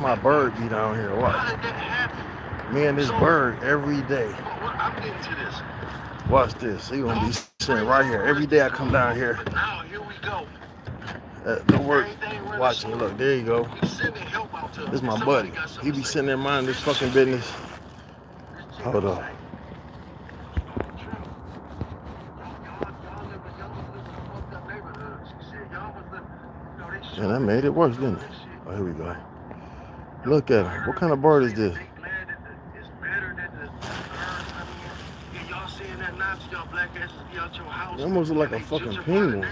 My bird be down here. Watch. How did that happen? Me and this So, bird every day. I'm getting to this. Watch this. He gonna be sitting right here. Every day I come down here. But now, here we go. The work. Everything running Watching. smooth. Look, there you go. We sending help out to This is my somebody buddy. got He something be to say. sitting there minding this fucking business. Hold on. Man, that made it worse, didn't it? Oh, here we go. Look at him. What kind of bird is this? It almost look like a fucking penguin.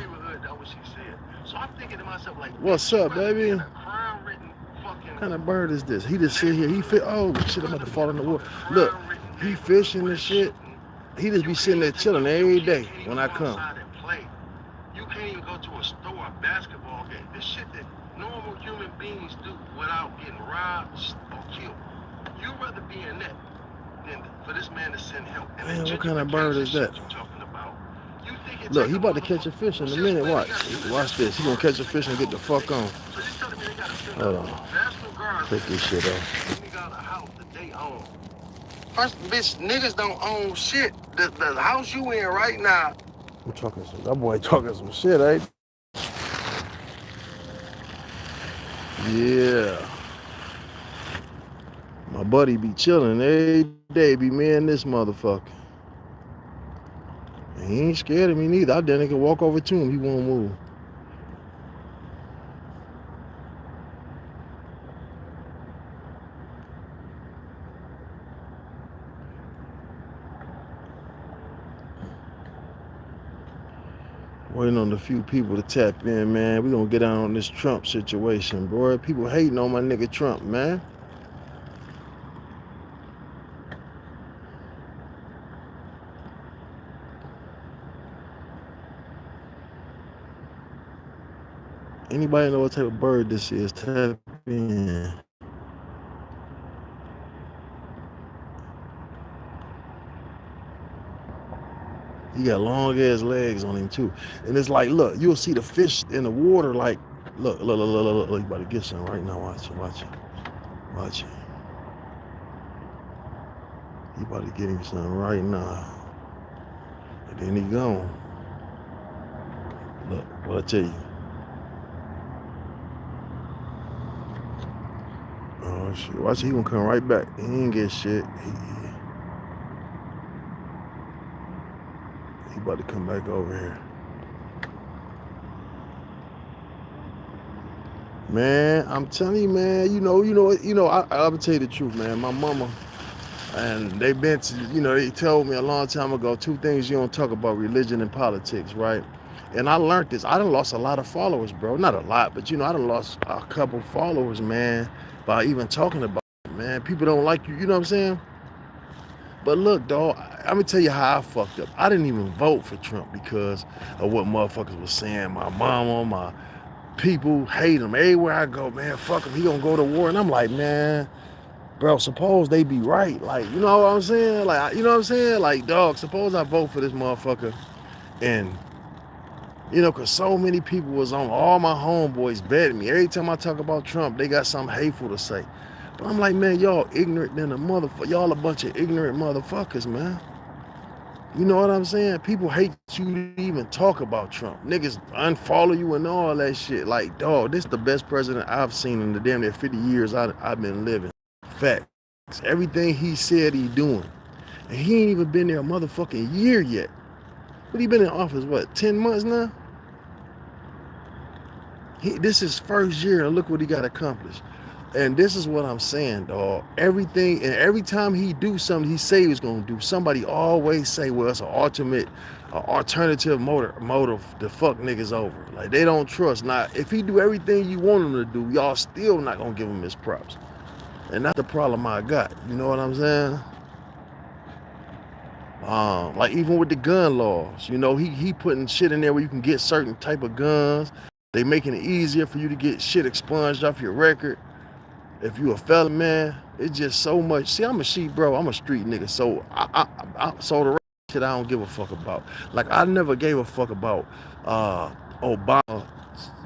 What's up, baby? What kind of bird is this? He just sit here. He fit. Oh shit! I'm about to fall in the water. Look, he fishing and shit. He just be sitting there chilling every day when I come. You can't even go to a store, a basketball game. This shit that normal human beings do without getting robbed or killed. You'd rather be in that than for this man to send help. Man, what kind of bird is that? Look, he about to catch a fish in a minute. Watch this. He gonna catch a fish and get the fuck on. Hold on. Take this shit off. First, bitch, niggas don't own shit. The house you in right now. I'm talking some. That boy talking some shit, eh? Yeah. My buddy be chilling every day. Be me and this motherfucker. And he ain't scared of me neither. I didn't can walk over to him. He won't move. Waiting on a few people to tap in, man. We gonna get down on this Trump situation, bro. People hating on my nigga Trump, man. Anybody know what type of bird this is? Tap in. He got long ass legs on him too. And it's like, look, you'll see the fish in the water, like, look, you about to get some right now. Watch it. You about to get him some right now. And then he gone. Look, what I tell you. Oh shit, watch it, he gonna come right back. He ain't get shit. He about to come back over here. Man, I'm telling you, man, I'll tell you the truth, man. My mama, and they've been to, they told me a long time ago, two things you don't talk about, religion and politics, right? And I learned this. I done lost a lot of followers, bro. Not a lot, but I done lost a couple followers, man, by even talking about it, man. People don't like you, you know what I'm saying? But look, dog, I'm gonna tell you how I fucked up. I didn't even vote for Trump because of what motherfuckers was saying. My mama, my people hate him. Everywhere I go, man, fuck him. He gonna go to war. And I'm like, man, bro, suppose they be right. Like, you know what I'm saying? Like, you know what I'm saying? Like, dog, suppose I vote for this motherfucker. And, because so many people was on, all my homeboys betting me. Every time I talk about Trump, they got something hateful to say. But I'm like, man, y'all ignorant than a motherfucker. Y'all a bunch of ignorant motherfuckers, man. You know what I'm saying? People hate you to even talk about Trump. Niggas unfollow you and all that shit. Like, dog, this is the best president I've seen in the damn near 50 years I've been living. Facts. Everything he said he doing. And he ain't even been there a motherfucking year yet. But he been in office, 10 months now? This is his first year, and look what he got accomplished. And this is what I'm saying, dog. Everything, and every time he do something he say he was gonna do, somebody always say, well, it's an alternative motive to fuck niggas over. Like, they don't trust. Now, if he do everything you want him to do, y'all still not gonna give him his props. And that's the problem I got. You know what I'm saying? Like even with the gun laws, he putting shit in there where you can get certain type of guns. They making it easier for you to get shit expunged off your record. If you a felon, man, it's just so much. See, I'm a sheep, bro. I'm a street nigga. So so the shit I don't give a fuck about. Like, I never gave a fuck about Obama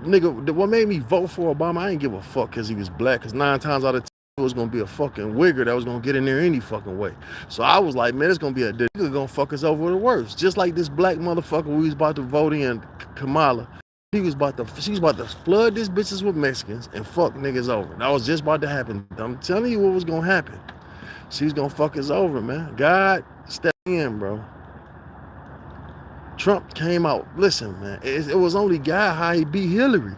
nigga, what made me vote for Obama, I ain't give a fuck because he was black, because 9 times out of 10, it was gonna be a fucking wigger that was gonna get in there any fucking way. So I was like, man, it's gonna be a nigga gonna fuck us over the worst. Just like this black motherfucker we was about to vote in, Kamala. She was about to flood these bitches with Mexicans and fuck niggas over. That was just about to happen. I'm telling you what was gonna happen. She's gonna fuck us over, man. God step in, bro. Trump came out. Listen, man, it was only God how he beat Hillary.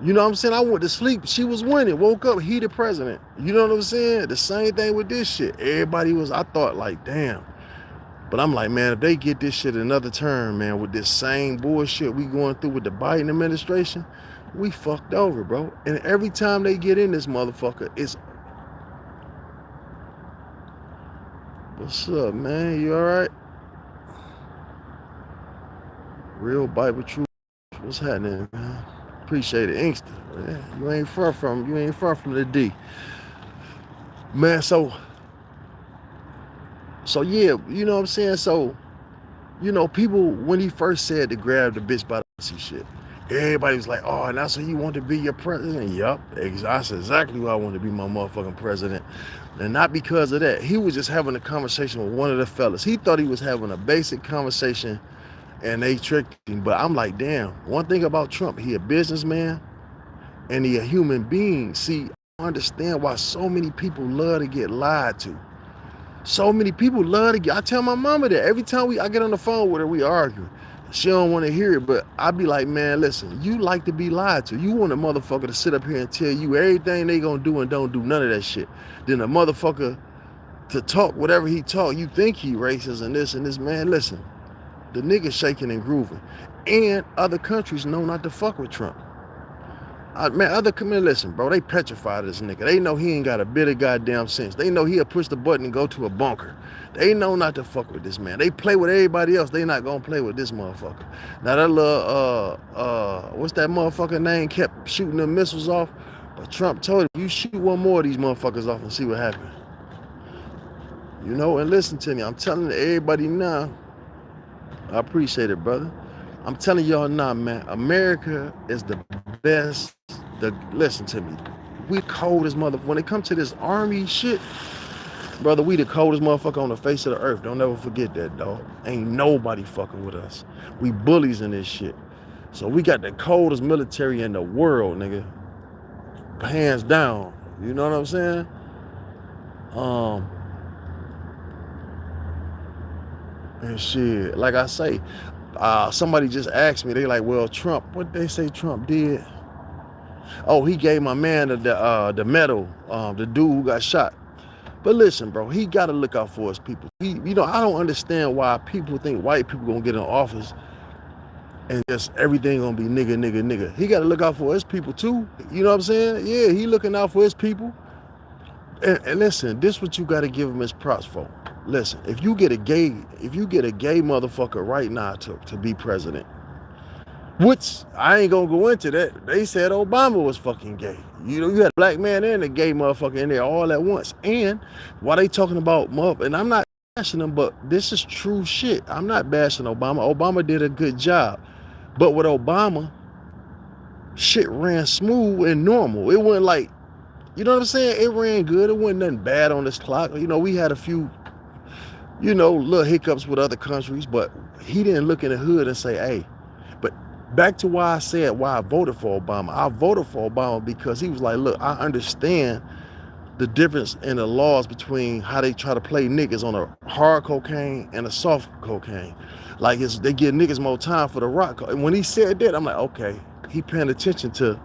You know what I'm saying? I went to sleep. She was winning. Woke up, he the president. You know what I'm saying? The same thing with this shit. Everybody was, I thought like, damn. But I'm like, man, if they get this shit another turn, man, with this same bullshit we going through with the Biden administration, we fucked over, bro. And every time they get in this motherfucker, it's... What's up, man? You all right? Real Bible truth. What's happening, man? Appreciate it, Inkster. Yeah, you ain't far from the D, man. So yeah, you know what I'm saying. So, you know, people when he first said to grab the bitch by the pussy shit, everybody was like, oh, and that's who you want to be your president? Yup, that's exactly who I want to be my motherfucking president. And not because of that. He was just having a conversation with one of the fellas. He thought he was having a basic conversation, and they tricked him. But I'm like, damn, one thing about Trump, he a businessman and he a human being. See, I understand why so many people love to get lied to. So many people love to get, I tell my mama that every time I get on the phone with her, we argue. She don't want to hear it, but I be like, man, listen, you like to be lied to. You want a motherfucker to sit up here and tell you everything they gonna do and don't do none of that shit. Then a motherfucker to talk whatever he talk, you think he racist and this, man, listen. The nigga shaking and grooving. And other countries know not to fuck with Trump. Listen, bro, they petrified this nigga. They know he ain't got a bit of goddamn sense. They know he'll push the button and go to a bunker. They know not to fuck with this man. They play with everybody else. They not gonna play with this motherfucker. Now that little, what's that motherfucker name, kept shooting the missiles off, but Trump told him, you shoot one more of these motherfuckers off and see what happens. You know, and listen to me. I'm telling everybody now, I appreciate it, brother. I'm telling y'all now, man, America is the best. Listen to me. We cold as motherfucker. When it comes to this army shit, brother, we the coldest motherfucker on the face of the earth. Don't ever forget that, dog. Ain't nobody fucking with us. We bullies in this shit. So we got the coldest military in the world, nigga. Hands down. You know what I'm saying? And shit, like I say, somebody just asked me, they like, well, Trump, what they say Trump did? Oh, he gave my man the medal, the dude who got shot. But listen, bro, he got to look out for his people. I don't understand why people think white people gonna get in office and just everything gonna be nigga. He got to look out for his people too. You know what I'm saying? Yeah, he looking out for his people. And listen, this what you got to give him his props for. Listen, if you get a gay motherfucker right now to be president, which I ain't gonna go into that. They said Obama was fucking gay. You know, you had a black man and a gay motherfucker in there all at once. And while they talking about and I'm not bashing them, but this is true shit. I'm not bashing Obama. Obama did a good job. But with Obama, shit ran smooth and normal. It wasn't like, you know what I'm saying? It ran good. It wasn't nothing bad on this clock. You know, we had a few, you know, little hiccups with other countries, but he didn't look in the hood and say, hey. But back to why I said why I voted for Obama. I voted for Obama because he was like, look, I understand the difference in the laws between how they try to play niggas on a hard cocaine and a soft cocaine. Like they give niggas more time for the rock. And when he said that, I'm like, okay, he paying attention to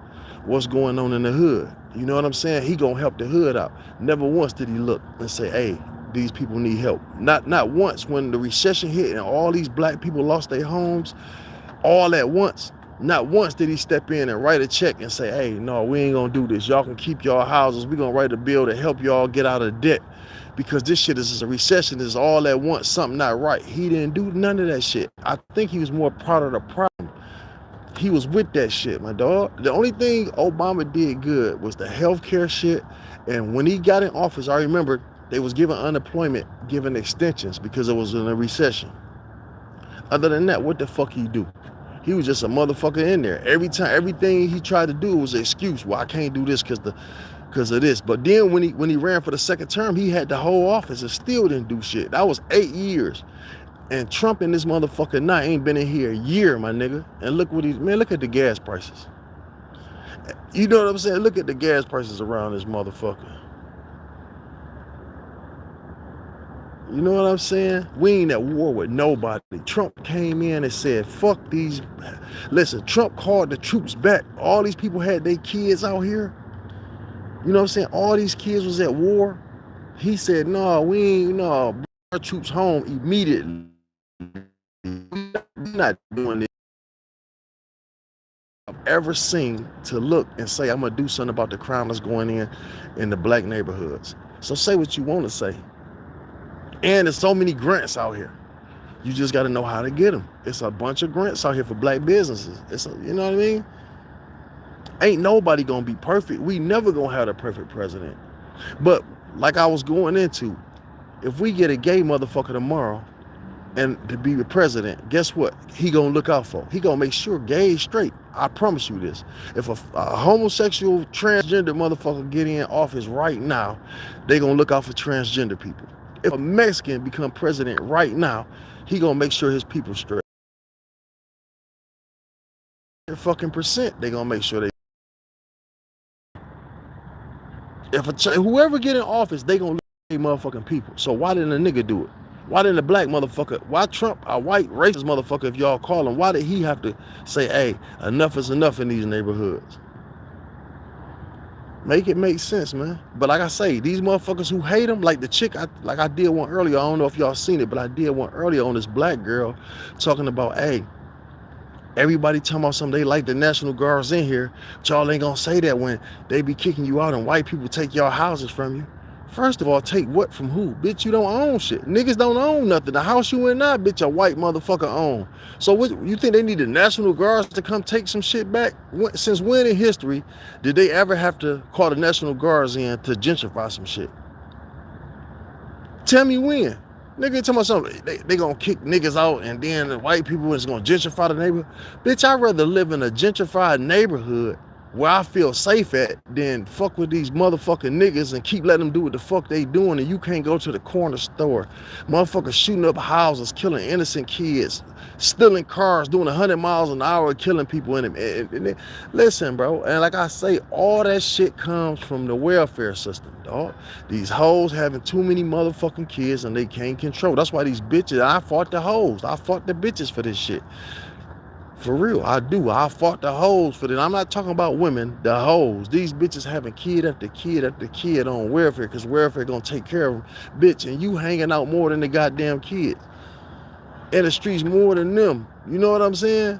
what's going on in the hood. You know what I'm saying? He gonna help the hood out. Never once did he look and say, hey, these people need help. Not once when the recession hit and all these black people lost their homes all at once. Not once did he step in and write a check and say, hey, no, we ain't gonna do this. Y'all can keep y'all houses. We're gonna write a bill to help y'all get out of debt. Because this shit is a recession, is all at once, something not right. He didn't do none of that shit. I think he was more part of the problem. He was with that shit, my dog. The only thing Obama did good was the healthcare shit. And when he got in office, I remember they was giving unemployment, giving extensions because it was in a recession. Other than that, what the fuck he do? He was just a motherfucker in there. Every time, everything he tried to do was an excuse. Well, I can't do this because of this. But then when he ran for the second term, he had the whole office and still didn't do shit. That was 8 years. And Trump and this motherfucker now ain't been in here a year, my nigga. And look what look at the gas prices. You know what I'm saying? Look at the gas prices around this motherfucker. You know what I'm saying? We ain't at war with nobody. Trump came in and said, fuck these. Listen, Trump called the troops back. All these people had their kids out here. You know what I'm saying? All these kids was at war. He said, no, we ain't, no, bring our troops home immediately. We're not doing this. I've ever seen to look and say, I'm going to do something about the crime that's going in the black neighborhoods. So say what you want to say. And there's so many grants out here. You just got to know how to get them. It's a bunch of grants out here for black businesses. You know what I mean? Ain't nobody going to be perfect. We never going to have a perfect president. But like I was going into, if we get a gay motherfucker tomorrow and to be the president, guess what? He going to look out for. He going to make sure gay is straight. I promise you this. If a homosexual, transgender motherfucker get in office right now, they going to look out for transgender people. If a Mexican become president right now, he gonna make sure his people straight. Fucking percent, they gonna make sure they. If whoever get in office, they gonna look at motherfucking people. So why didn't a nigga do it? Why didn't a black motherfucker? Why Trump, a white racist motherfucker, if y'all call him, why did he have to say, hey, enough is enough in these neighborhoods? Make it make sense, man. But like I say, these motherfuckers who hate him, like the chick, like I did one earlier. I don't know if y'all seen it, but I did one earlier on this black girl talking about, hey, everybody talking about something, they like the National Guards in here, but y'all ain't gonna say that when they be kicking you out and white people take your houses from you. First of all, take what from who? Bitch, you don't own shit. Niggas don't own nothing. The house you in now, bitch, a white motherfucker own. So what, you think they need the National Guards to come take some shit back? Since when in history did they ever have to call the National Guards in to gentrify some shit? Tell me when. Nigga talking about something, they gonna kick niggas out and then the white people is gonna gentrify the neighborhood. Bitch, I'd rather live in a gentrified neighborhood where I feel safe at than fuck with these motherfucking niggas and keep letting them do what the fuck they doing and you can't go to the corner store. Motherfuckers shooting up houses, killing innocent kids, stealing cars, doing 100 miles an hour, killing people in them. Listen, bro, and like I say, all that shit comes from the welfare system, dog. These hoes having too many motherfucking kids and they can't control. That's why these bitches, I fought the hoes. I fought the bitches for this shit. For real, I do. I fought the hoes for that. I'm not talking about women, the hoes. These bitches having kid after kid after kid on welfare because welfare gonna take care of them. Bitch, and you hanging out more than the goddamn kids. In the streets more than them. You know what I'm saying?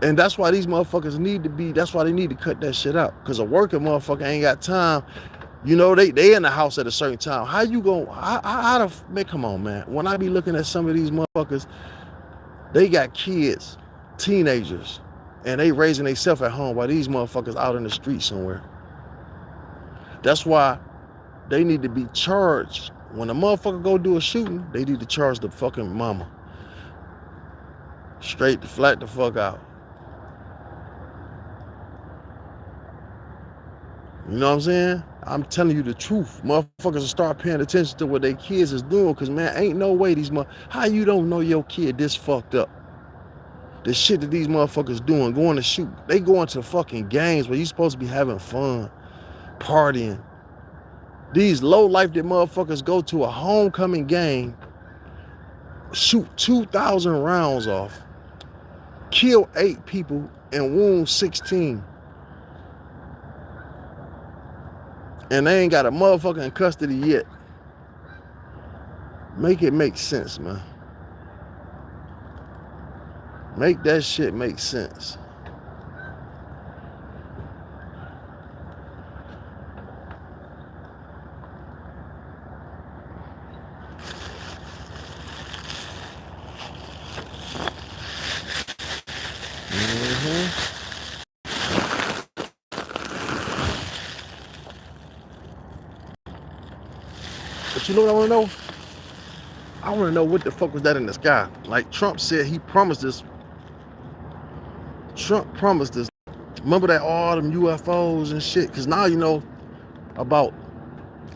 And that's why these motherfuckers need to be, that's why they need to cut that shit out. Because a working motherfucker ain't got time. You know, they in the house at a certain time. How you gonna, man, come on, man. When I be looking at some of these motherfuckers, they got kids, teenagers, and they raising themselves at home while these motherfuckers out in the street somewhere. That's why they need to be charged. When a motherfucker go do a shooting, they need to charge the fucking mama. Straight to flat the fuck out. You know what I'm saying? I'm telling you the truth. Motherfuckers will start paying attention to what their kids is doing, because, man, ain't no way how you don't know your kid this fucked up? The shit that these motherfuckers doing, going to shoot. They going to fucking games where you supposed to be having fun, partying. These low life that motherfuckers go to a homecoming game, shoot 2,000 rounds off, kill 8 people and wound 16. And they ain't got a motherfucker in custody yet. Make it make sense, man. Make that shit make sense. But you know what I want to know? I want to know what the fuck was that in the sky. Like Trump said, he promised us Trump promised us. Remember that all them UFOs and shit? Because now you know about.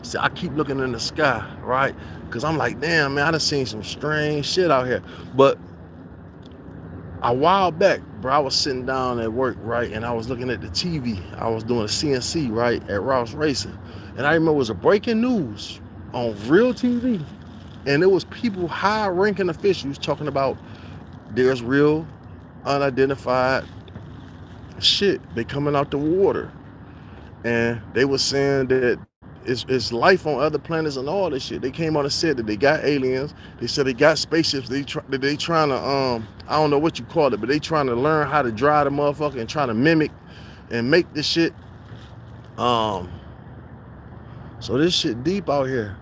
See, I keep looking in the sky, right? Because I'm like, damn, man, I done seen some strange shit out here. But a while back, bro, I was sitting down at work, right? And I was looking at the TV. I was doing a CNC, right, at Rouse Racing. And I remember it was a breaking news on real TV. And it was people, high-ranking officials, talking about there's real unidentified shit. They coming out the water. And they were saying that it's life on other planets and all this shit. They came on and said that they got aliens. They said they got spaceships. They trying to I don't know what you call it, but they trying to learn how to drive the motherfucker and trying to mimic and make this shit. So this shit deep out here.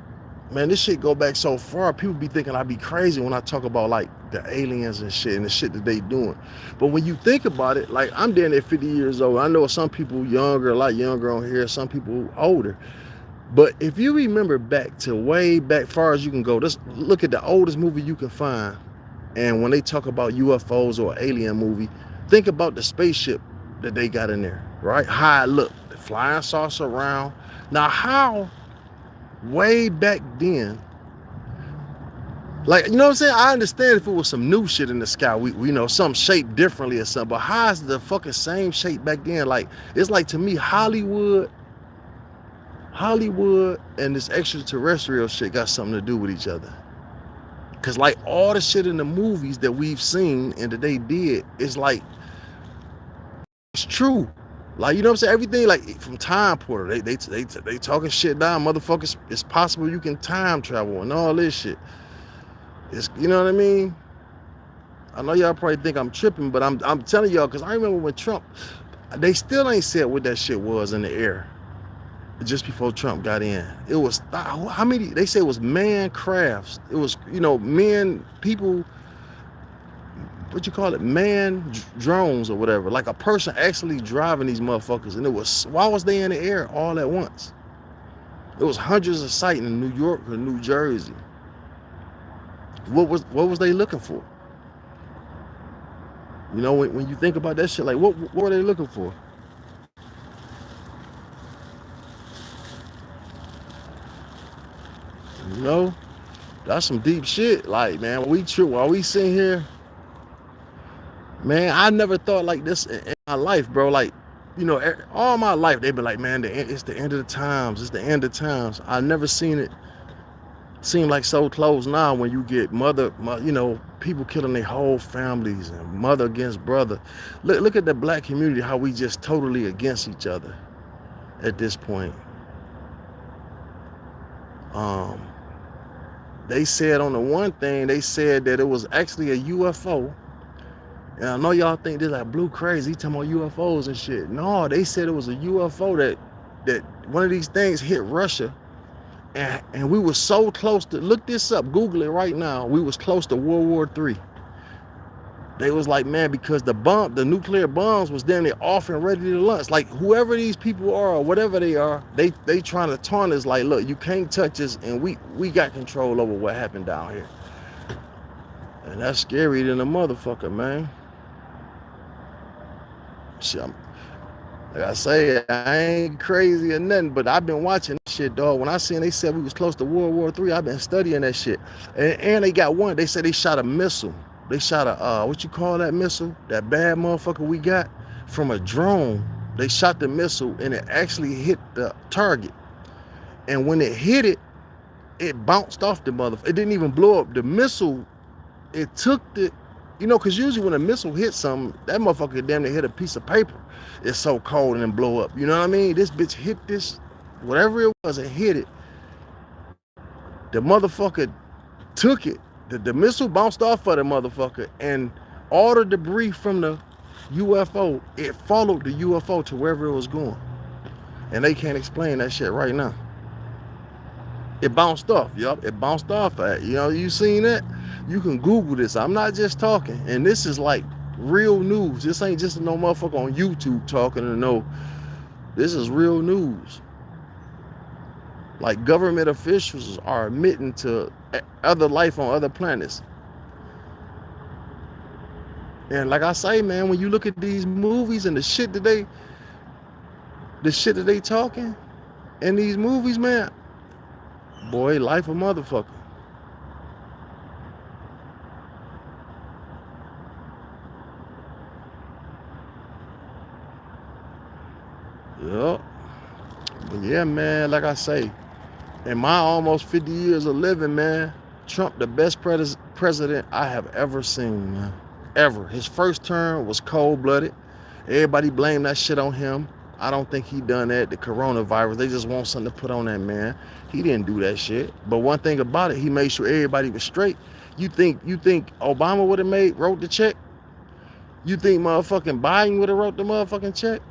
Man, this shit go back so far. People be thinking I be crazy when I talk about like the aliens and shit and the shit that they doing. But when you think about it, like I'm damn near 50 years old. I know some people younger, a lot younger on here, some people older. But if you remember back to way back far as you can go, just look at the oldest movie you can find. And when they talk about UFOs or alien movie, think about the spaceship that they got in there, right? How it looked, the flying saucer around. Now how way back then, like, you know what I'm saying? I understand if it was some new shit in the sky, we know something shaped differently or something, but how is the fucking same shape back then? Like, it's like to me, Hollywood and this extraterrestrial shit got something to do with each other. Cause like all the shit in the movies that we've seen and that they did, it's like, it's true. Like, you know what I'm saying? Everything like from Time Portal, they talking shit down, motherfuckers. It's possible you can time travel and all this shit. It's, you know what I mean? I know y'all probably think I'm tripping, but I'm telling y'all, because I remember when Trump, they still ain't said what that shit was in the air just before Trump got in. It was, how many, they say it was man crafts. It was, you know, men, people, what you call it, man drones or whatever. Like a person actually driving these motherfuckers. And it was, why was they in the air all at once? It was hundreds of sites in New York or New Jersey. What was they looking for? You know, when you think about that shit, like what were they looking for? You know, that's some deep shit. Like, man, while we sitting here, man, I never thought like this in my life, bro. Like, you know, all my life they've been like, man, it's the end of the times. It's the end of times. I never seen it seem like so close now when you get you know, people killing their whole families and mother against brother. Look at the black community, how we just totally against each other at this point. They said on the one thing, they said that it was actually a UFO. And I know y'all think they're like Blue crazy, he talking about UFOs and shit. No, they said it was a UFO that one of these things hit Russia. And we were so close to, look this up, Google it right now. We was close to World War III. They was like, man, because the nuclear bombs was then they off and ready to launch. Like whoever these people are or whatever they are, they trying to taunt us like, look, you can't touch us and we got control over what happened down here. And that's scary than a motherfucker, man. Shit, like I say, I ain't crazy or nothing, but I've been watching that shit, dog. When I seen they said we was close to World War III, I've been studying that shit. And they got one, they said they shot a missile. They shot a, what you call that missile? That bad motherfucker we got from a drone. They shot the missile and it actually hit the target. And when it hit it, it bounced off the motherfucker. It didn't even blow up. The missile, it took the, you know, because usually when a missile hits something, that motherfucker damn near hit a piece of paper. It's so cold and then blow up. You know what I mean? This bitch hit this, whatever it was, it hit it. The motherfucker took it. The missile bounced off of the motherfucker, and all the debris from the UFO, it followed the UFO to wherever it was going. And they can't explain that shit right now. It bounced off, yup. It bounced off at, you know, you seen that? You can Google this. I'm not just talking. And this is like real news. This ain't just no motherfucker on YouTube talking to know. This is real news. Like government officials are admitting to other life on other planets. And like I say, man, when you look at these movies and the shit that they talking in these movies, man, boy, life a motherfucker. Yup. But yeah, man, like I say, in my almost 50 years of living, man, Trump the best president I have ever seen, man. Ever. His first term was cold-blooded. Everybody blamed that shit on him. I don't think he done that. The coronavirus, they just want something to put on that man. He didn't do that shit. But one thing about it, he made sure everybody was straight. You think Obama would have wrote the check? You think motherfucking Biden would have wrote the motherfucking check?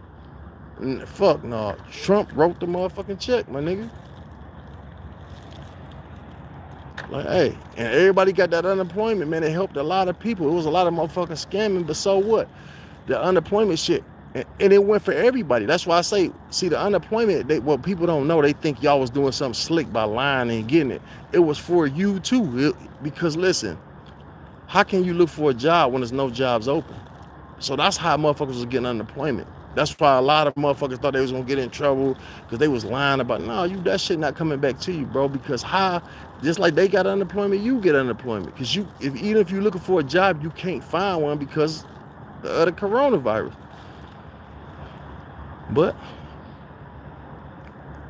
Fuck no. Trump wrote the motherfucking check, my nigga. Like, hey, and everybody got that unemployment, man. It helped a lot of people. It was a lot of motherfucking scamming, but so what? The unemployment shit, and it went for everybody. That's why I say, see, the unemployment, what people don't know, they think y'all was doing something slick by lying and getting it. It was for you too, because listen, how can you look for a job when there's no jobs open? So that's how motherfuckers was getting unemployment. That's why a lot of motherfuckers thought they was gonna get in trouble because they was lying about, no, that shit not coming back to you, bro. Because just like they got unemployment, you get unemployment. Because even if you're looking for a job, you can't find one because of the coronavirus. But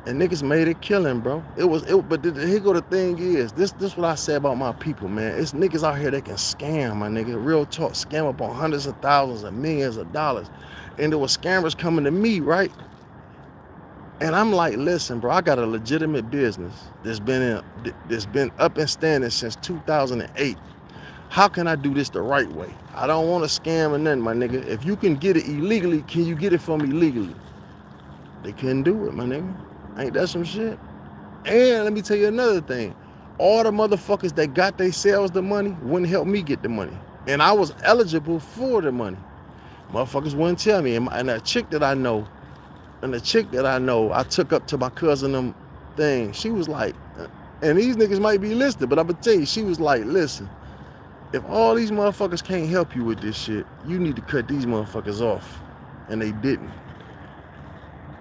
and niggas made it killing, bro. But here go the thing is, this what I say about my people, man. It's niggas out here that can scam, my nigga. Real talk, scam up on hundreds of thousands and millions of dollars. And there were scammers coming to me, right? And I'm like, listen, bro, I got a legitimate business that's been up and standing since 2008. How can I do this the right way? I don't want to scam or nothing, my nigga. If you can get it illegally, can you get it from me legally? They couldn't do it, my nigga. Ain't that some shit? And let me tell you another thing. All the motherfuckers that got themselves the money wouldn't help me get the money. And I was eligible for the money. Motherfuckers wouldn't tell me. And a chick that I know, I took up to my cousin them thing. She was like, and these niggas might be listed, but I'm gonna tell you, she was like, listen, if all these motherfuckers can't help you with this shit, you need to cut these motherfuckers off. And they didn't.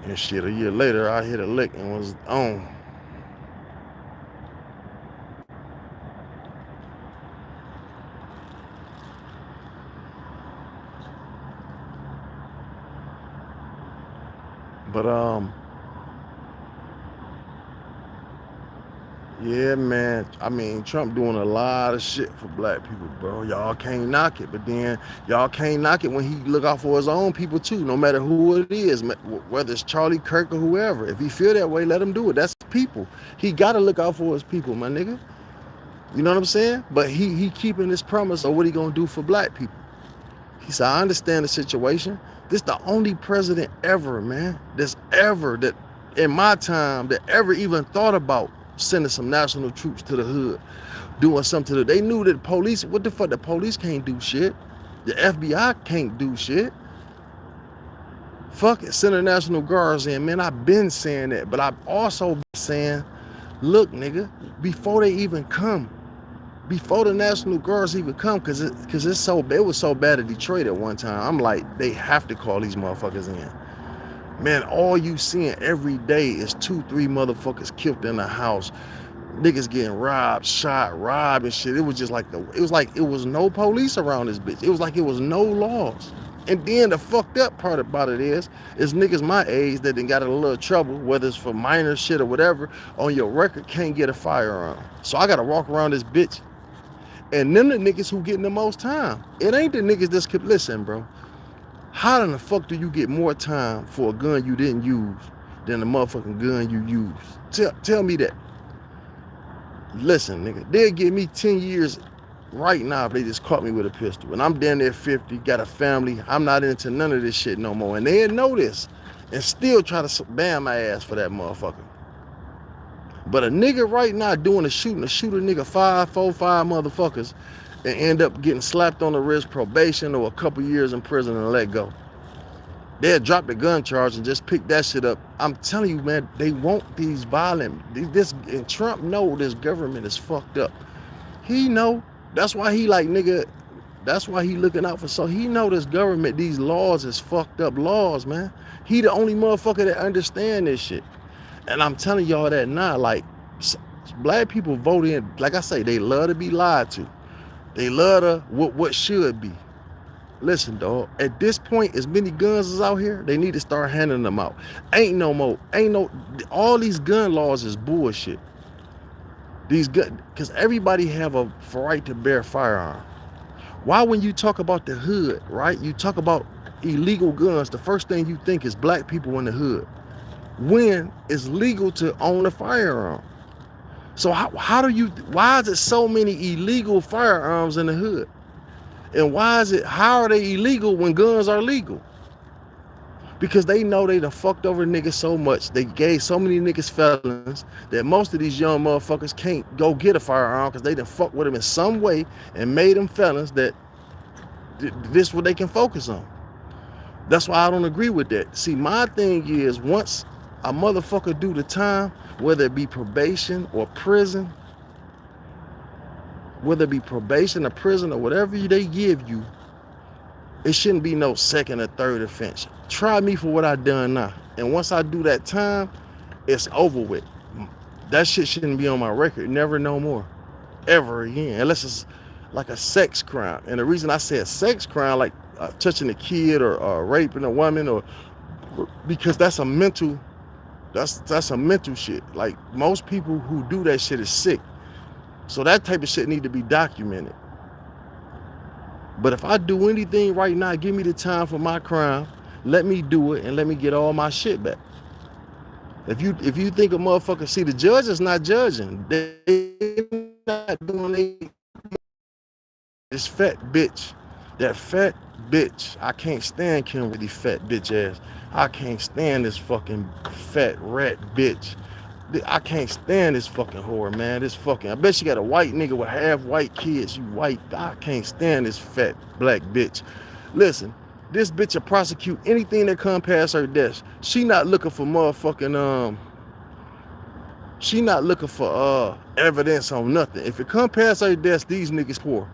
And shit, a year later, I hit a lick and was on. But yeah, man. I mean, Trump doing a lot of shit for black people, bro. Y'all can't knock it. But then y'all can't knock it when he look out for his own people too, no matter who it is, whether it's Charlie Kirk or whoever. If he feel that way, let him do it. That's people. He got to look out for his people, my nigga. You know what I'm saying? But he keeping his promise of what he gonna do for black people. He said, I understand the situation. This the only president ever, man, that in my time that ever even thought about sending some national troops to the hood, doing something to they knew that the police, what the fuck, the police can't do shit. The FBI can't do shit. Fuck it, send the National Guards in, man. I've been saying that, but I've also been saying, look, nigga, before they even come, before the National Guards even come, because it was so bad at Detroit at one time. I'm like, they have to call these motherfuckers in. Man, all you seeing every day is 2-3 motherfuckers killed in the house. Niggas getting robbed, shot, robbed and shit. It was just like it was no police around this bitch. It was like it was no laws. And then the fucked up part about it is niggas my age that done got in a little trouble, whether it's for minor shit or whatever, on your record can't get a firearm. So I gotta walk around this bitch. And them the niggas who getting the most time. It ain't the niggas that's could listen, bro. How in the fuck do you get more time for a gun you didn't use than the motherfucking gun you used? Tell me that. Listen, nigga, they'll give me 10 years right now if they just caught me with a pistol. And I'm down there 50, got a family. I'm not into none of this shit no more. And they know this and still try to ban my ass for that motherfucker. But a nigga right now doing a shoot a nigga 4-5 motherfuckers and end up getting slapped on the wrist, probation, or a couple years in prison and let go. They'll drop the gun charge and just pick that shit up. I'm telling you, man, they want these violent. And Trump know this government is fucked up. He know. That's why he like, nigga, That's why he looking out for. So he know this government, these laws is fucked up laws, man. He the only motherfucker that understand this shit. And I'm telling y'all that now, like, black people vote in, like I say, they love to be lied to. They love to what should be. Listen, dog, at this point, as many guns is out here, they need to start handing them out. Ain't no, all these gun laws is bullshit. These gun, because everybody have a right to bear firearm. Why when you talk about the hood, right, you talk about illegal guns, the first thing you think is black people in the hood. When it's legal to own a firearm. So why is it so many illegal firearms in the hood? And how are they illegal when guns are legal? Because they know they done fucked over niggas so much, they gave so many niggas felons, that most of these young motherfuckers can't go get a firearm because they done fucked with them in some way and made them felons that this is what they can focus on. That's why I don't agree with that. See, my thing is, once a motherfucker do the time, whether it be probation or prison, or whatever they give you, it shouldn't be no second or third offense. Try me for what I done now. And once I do that time, it's over with. That shit shouldn't be on my record. Never no more. Ever again. Unless it's like a sex crime. And the reason I said sex crime, like touching a kid or raping a woman, or because that's a mental shit. Like, most people who do that shit is sick. So that type of shit need to be documented. But if I do anything right now, give me the time for my crime, let me do it and let me get all my shit back. If you think a motherfucker, see, the judge is not judging. They not doing this fat bitch. That fat bitch. I can't stand Kimberly fat bitch ass. I can't stand this fucking fat rat bitch. I can't stand this fucking whore, man. I bet she got a white nigga with half white kids. You white. I can't stand this fat black bitch. Listen, this bitch will prosecute anything that come past her desk. She not looking for motherfucking she not looking for evidence on nothing. If it come past her desk, these niggas poor.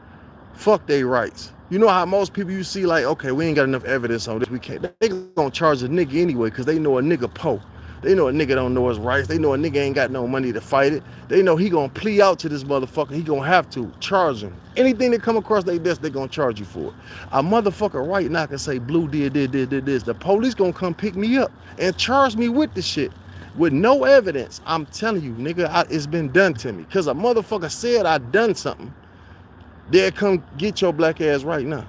Fuck they rights. You know how most people you see, like, okay, we ain't got enough evidence on this, we can't. They gonna charge a nigga anyway, because they know a nigga po. They know a nigga don't know his rights. They know a nigga ain't got no money to fight it. They know he gonna plea out to this motherfucker. He gonna have to charge him. Anything that come across their desk, they gonna charge you for it. A motherfucker right now can say Blue did this. The police gonna come pick me up and charge me with the shit with no evidence. I'm telling you, nigga, it's been done to me. Because a motherfucker said I done something. They'll come get your black ass right now.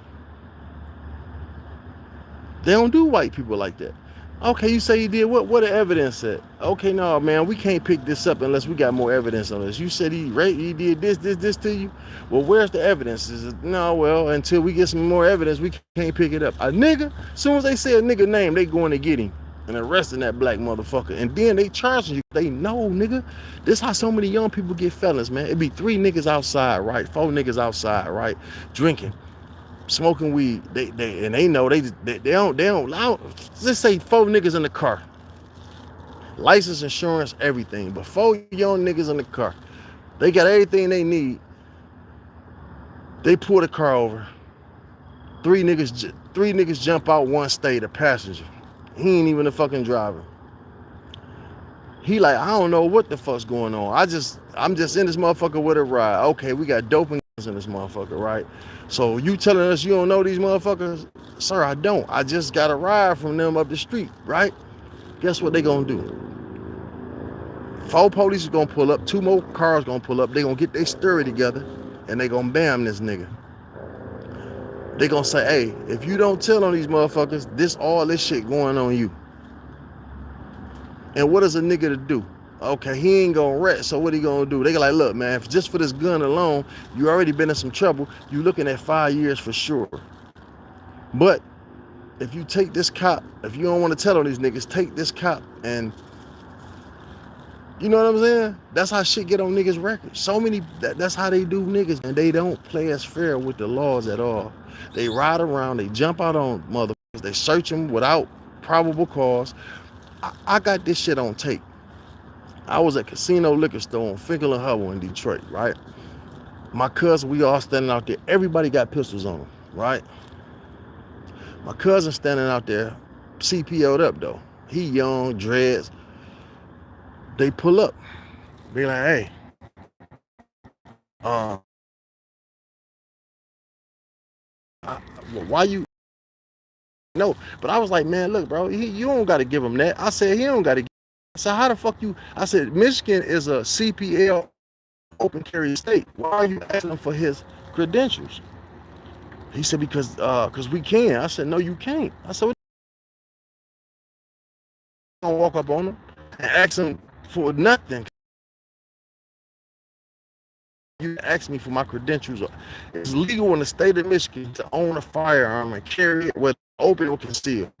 They don't do white people like that. Okay, you say you did what? What the evidence said? Okay, no, man, we can't pick this up unless we got more evidence on this. You said he did this to you. Well, where's the evidence? No, well, until we get some more evidence, we can't pick it up. A nigga, as soon as they say a nigga name, they going to get him and arresting that black motherfucker. And then they charging you. They know, nigga. This how so many young people get felons, man. It be 3 niggas outside, right? 4 niggas outside, right? Drinking, smoking weed. They know they don't. Just say 4 niggas in the car. License, insurance, everything. But 4 young niggas in the car. They got everything they need. They pull the car over. 3 niggas jump out, 1 stay, the passenger. He ain't even the fucking driver. He like, I don't know what the fuck's going on. I'm just in this motherfucker with a ride. Okay, we got dope and in this motherfucker, right? So you telling us you don't know these motherfuckers? Sir, I don't. I just got a ride from them up the street, right? Guess what they gonna do? 4 police is gonna pull up, 2 more cars gonna pull up. They gonna get their story together and they gonna bam this nigga. They gonna say, hey, if you don't tell on these motherfuckers, all this shit going on you. And what is a nigga to do? Okay, he ain't gonna rest, so what he gonna do? They like, look, man, if just for this gun alone, you already been in some trouble, you looking at 5 years for sure. But if you take this cop, if you don't want to tell on these niggas, take this cop and, you know what I'm saying? That's how shit get on niggas' records. So many, that's how they do niggas. And they don't play as fair with the laws at all. They ride around, they jump out on motherfuckers, they search them without probable cause. I got this shit on tape. I was at Casino Liquor Store on Finkel and Hubble in Detroit, right? My cousin, we all standing out there. Everybody got pistols on them, right? My cousin standing out there, CPO'd up though. He young, dreads. They pull up. Be like, hey, why you? No, but I was like, man, look, bro, you don't got to give him that. I said, he don't got to. I said, how the fuck you? I said, Michigan is a CPL open carry state. Why are you asking him for his credentials? He said, because we can. I said, no, you can't. I said, gonna walk up on him and ask him for nothing. You ask me for my credentials. It's legal in the state of Michigan to own a firearm and carry it with open or concealed.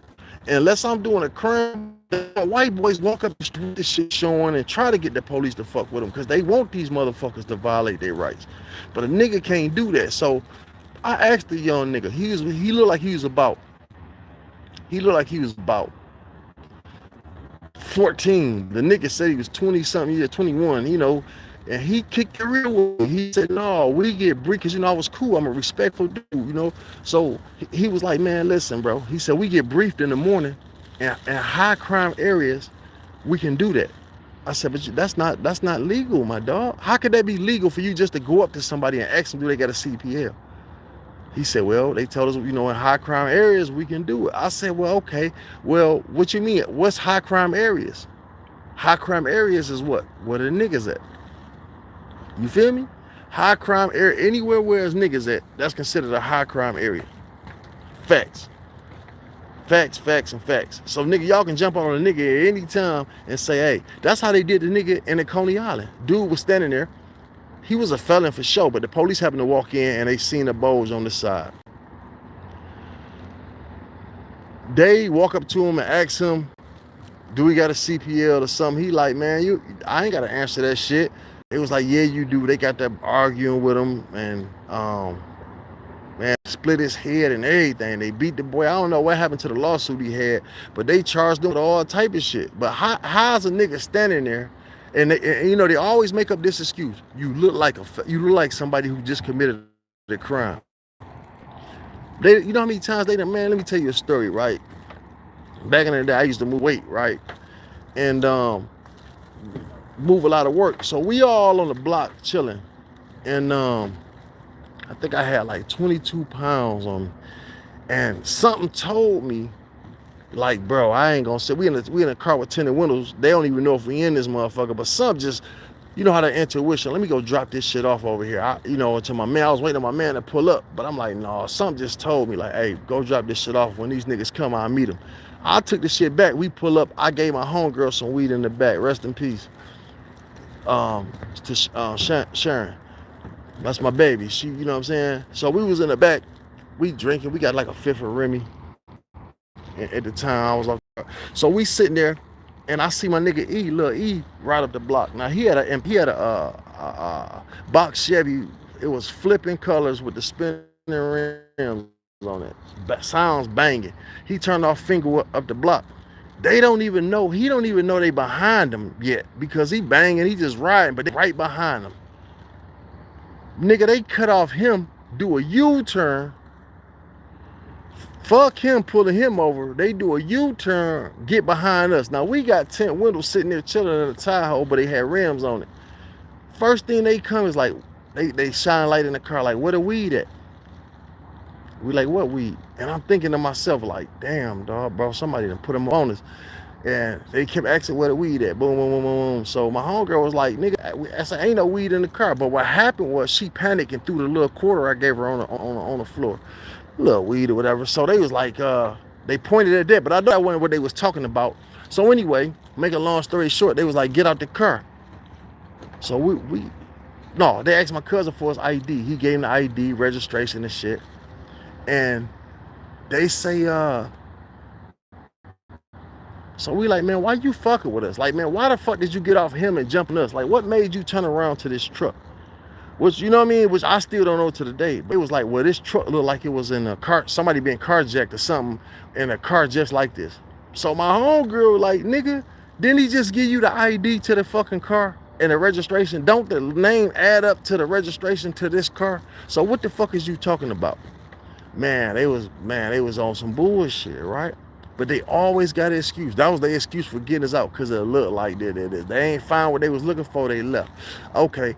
Unless I'm doing a crime, white boys walk up the street, this shit showing, and try to get the police to fuck with them because they want these motherfuckers to violate their rights. But a nigga can't do that. So I asked the young nigga. He looked like he was about 14. The nigga said he was 20 something years, 21, and he kicked the real one. He said, no, we get briefed because, I was cool. I'm a respectful dude, So he was like, man, listen, bro. He said, we get briefed in the morning and in high crime areas, we can do that. I said, but that's not legal, my dog. How could that be legal for you just to go up to somebody and ask them, do they got a CPL? He said, well, they told us, in high crime areas, we can do it. I said, well, okay. Well, what you mean? What's high crime areas? High crime areas is what? Where the niggas at? You feel me? High crime area, anywhere where there's niggas at, that's considered a high crime area. Facts. Facts, facts, and facts. So, nigga, y'all can jump on a nigga at any time and say, hey, that's how they did the nigga in the Coney Island. Dude was standing there. He was a felon for sure, but the police happened to walk in and they seen the bulge on the side. They walk up to him and ask him, do we got a CPL or something? He like, man, I ain't got to answer that shit. It was like, yeah, you do. They got that arguing with him and, man, split his head and everything. They beat the boy. I don't know what happened to the lawsuit he had, but they charged him with all type of shit. But how's a nigga standing there? And they always make up this excuse. You look like somebody who just committed a crime. How many times man, let me tell you a story, right? Back in the day, I used to move weight, right? And move a lot of work. So we all on the block chilling. And I think I had like 22 pounds on me. And something told me, like, bro, I ain't gonna say we in a car with tinted windows. They don't even know if we in this motherfucker. But some just, how that intuition. Let me go drop this shit off over here. To my man. I was waiting on my man to pull up, but I'm like, no. Something just told me, like, hey, go drop this shit off. When these niggas come, I'll meet them. I took the shit back. We pull up. I gave my homegirl some weed in the back. Rest in peace. To Sharon. That's my baby. She, you know what I'm saying? So we was in the back. We drinking. We got like a fifth of Remy. At the time, I was like, so we sitting there, and I see my nigga Lil E, right up the block. Now he had a box Chevy. It was flipping colors with the spinning rims on it. Sounds banging. He turned off finger up the block. They don't even know. He don't even know they behind him yet because he banging. He just riding, but they right behind him. Nigga, they cut off him, do a U-turn. Fuck him pulling him over. They do a U-turn, get behind us. Now, we got tint windows sitting there chilling in the Tahoe, but they had rims on it. First thing they come is like, they shine light in the car, like, where the weed at? We like, what weed? And I'm thinking to myself, like, damn, dog, bro, somebody done put them on us. And they kept asking where the weed at. Boom, boom, boom, boom, boom. So my homegirl was like, nigga, I said, ain't no weed in the car. But what happened was she panicked and threw the little quarter I gave her on the floor. Little weed or whatever. So they was like, they pointed at that, but I know that wasn't what they was talking about. So anyway, make a long story short, they was like, get out the car. So they asked my cousin for his ID. He gave him the ID, registration and shit. And they say, so we like, man, why you fucking with us? Like, man, why the fuck did you get off him and jump on us? Like, what made you turn around to this truck? Which, you know what I mean? Which I still don't know to the day. But it was like, well, this truck looked like it was in a car, somebody being carjacked or something in a car just like this. So my homegirl was like, nigga, didn't he just give you the ID to the fucking car? And the registration, don't the name add up to the registration to this car? So what the fuck is you talking about? Man, they was on some bullshit, right? But they always got an excuse. That was their excuse for getting us out, because it looked like that. They ain't found what they was looking for, they left. Okay,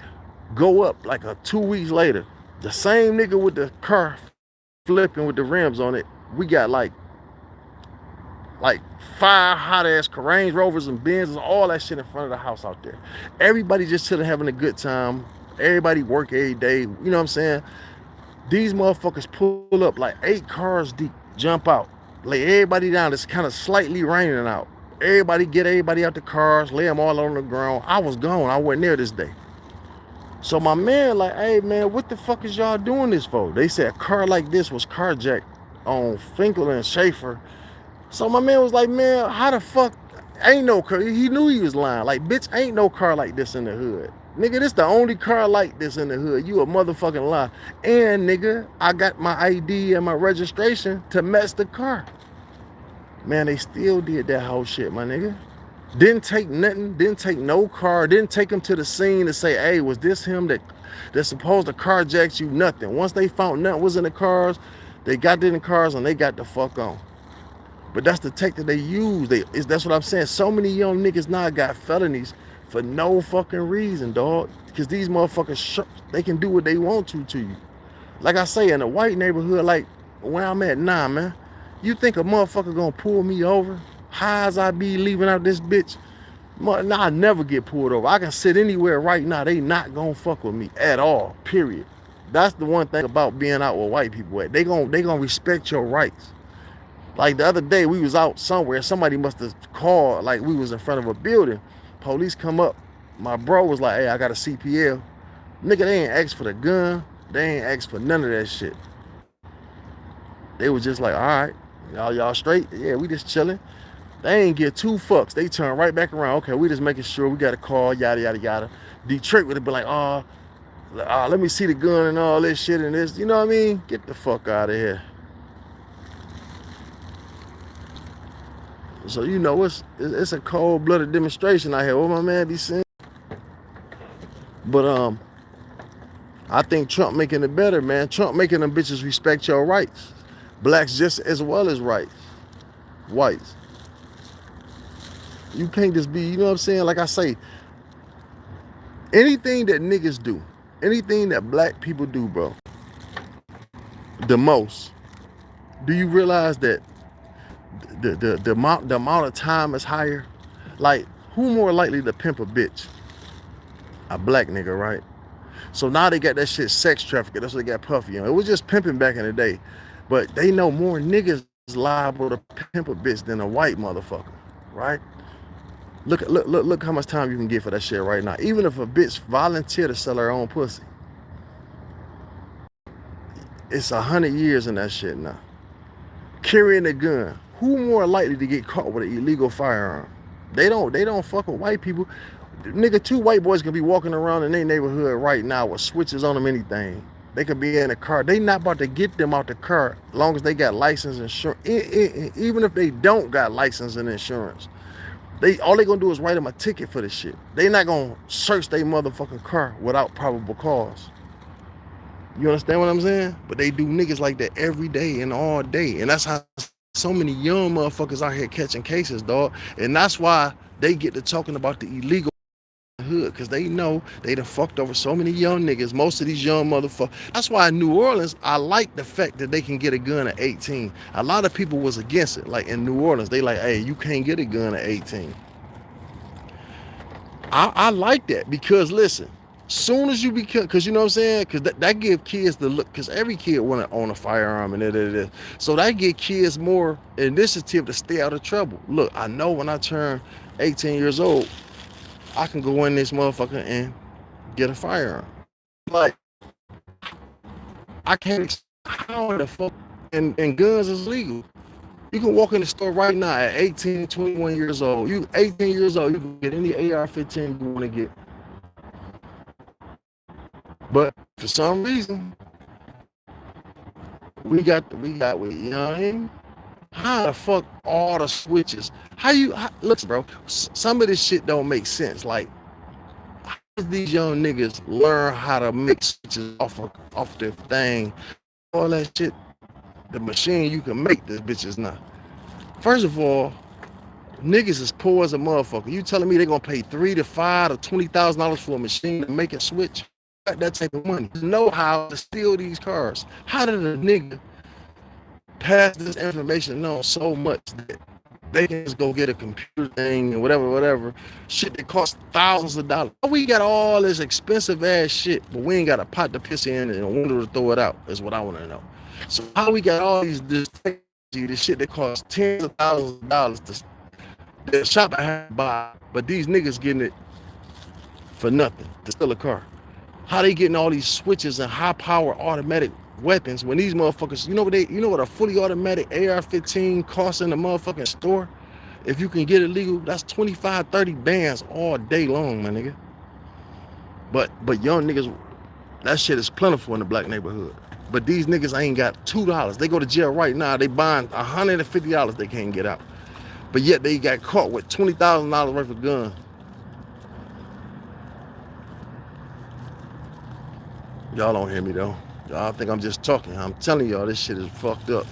go up like 2 weeks later. The same nigga with the car flipping with the rims on it, we got like 5 hot ass Range Rovers and Benzes, all that shit in front of the house out there. Everybody just chilling, having a good time. Everybody work every day. You know what I'm saying? These motherfuckers pull up like 8 cars deep, jump out, lay everybody down. It's kind of slightly raining out. Everybody get everybody out the cars, lay them all on the ground. I was gone. I wasn't there this day. So my man like, hey man, what the fuck is y'all doing this for? They said a car like this was carjacked on Finkel and Schaefer. So my man was like, man, how the fuck? Ain't no car. He knew he was lying. Like, bitch, ain't no car like this in the hood. Nigga, this the only car like this in the hood. You a motherfucking lie. And nigga, I got my ID and my registration to match the car. Man, they still did that whole shit, my nigga. Didn't take nothing, didn't take no car, didn't take him to the scene to say, hey, was this him that's supposed to carjack you? Nothing. Once they found nothing was in the cars, they got in the cars and they got the fuck on. But that's the tech that they use. That's what I'm saying. So many young niggas now got felonies for no fucking reason, dog. Because these motherfuckers, they can do what they want to you. Like I say, in a white neighborhood, like where I'm at now, man, you think a motherfucker gonna pull me over? High as I be leaving out this bitch, nah, I never get pulled over. I can sit anywhere right now. They not gonna fuck with me at all, period. That's the one thing about being out with white people. They gonna respect your rights. Like the other day, we was out somewhere. Somebody must have called, like we was in front of a building. Police come up. My bro was like, hey, I got a CPL. Nigga, they ain't asked for the gun. They ain't asked for none of that shit. They was just like, all right, y'all straight? Yeah, we just chilling. They ain't get 2 fucks. They turn right back around. Okay, we just making sure we got a call, yada, yada, yada. Detroit would have been like, let me see the gun and all this shit and this. You know what I mean? Get the fuck out of here. So, you know, it's a cold-blooded demonstration out here. What my man be saying? But I think Trump making it better, man. Trump making them bitches respect your rights. Blacks just as well as whites. You can't just be, you know what I'm saying? Like I say, anything that niggas do, anything that black people do, bro, the most, do you realize that the amount of time is higher? Like, who more likely to pimp a bitch? A black nigga, right? So now they got that shit sex trafficking. That's what they got Puffy on. It was just pimping back in the day. But they know more niggas liable to pimp a bitch than a white motherfucker, right? Look how much time you can get for that shit right now. Even if a bitch volunteer to sell her own pussy, it's 100 years in that shit now. Carrying a gun. Who more likely to get caught with an illegal firearm? They don't fuck with white people. Nigga, 2 white boys can be walking around in their neighborhood right now with switches on them, anything. They could be in a car. They not about to get them out the car as long as they got license and insurance. Even if they don't got license and insurance. All they gonna do is write them a ticket for this shit. They not gonna search their motherfucking car without probable cause. You understand what I'm saying? But they do niggas like that every day and all day. And that's how so many young motherfuckers out here catching cases, dog. And that's why they get to talking about the illegal hood, because they know they done fucked over so many young niggas. Most of these young motherfuckers. That's why in New Orleans, I like the fact that they can get a gun at 18. A lot of people was against it. Like in New Orleans, they like, hey, you can't get a gun at 18. I like that, because listen, soon as you become, because you know what I'm saying, because that give kids the look, because every kid want to own a firearm and it. So that give kids more initiative to stay out of trouble. Look, I know when I turn 18 years old, I can go in this motherfucker and get a firearm. Like, I can't, how the fuck, and guns is legal. You can walk in the store right now at 18, 21 years old. You 18 years old, you can get any AR-15 you want to get. But for some reason, we got, you know what I mean? How the fuck all the switches? Look, bro, some of this shit don't make sense. Like, these young niggas learn how to make switches off their thing, all that shit. The machine you can make this bitches now. First of all, niggas is poor as a motherfucker. You telling me they gonna pay $3 to $5 to $20,000 for a machine to make a switch? Got that type of money. You know how to steal these cars. How did a nigga pass this information on so much that they can just go get a computer thing and whatever, shit that costs thousands of dollars? We got all this expensive ass shit, but we ain't got a pot to piss in and a window to throw it out, is what I want to know. So how we got all this technology, this shit that costs tens of thousands of dollars the shop I have to buy, but these niggas getting it for nothing to steal a car? How they getting all these switches and high power automatic weapons when these motherfuckers, you know what a fully automatic AR-15 costs in the motherfucking store? If you can get it legal, that's 25, 30 bands all day long, my nigga. But young niggas, that shit is plentiful in the black neighborhood. But these niggas ain't got $2. They go to jail right now, they buying $150 they can't get out. But yet they got caught with $20,000 worth of guns. Y'all don't hear me though. Y'all think I'm just talking. I'm telling y'all this shit is fucked up.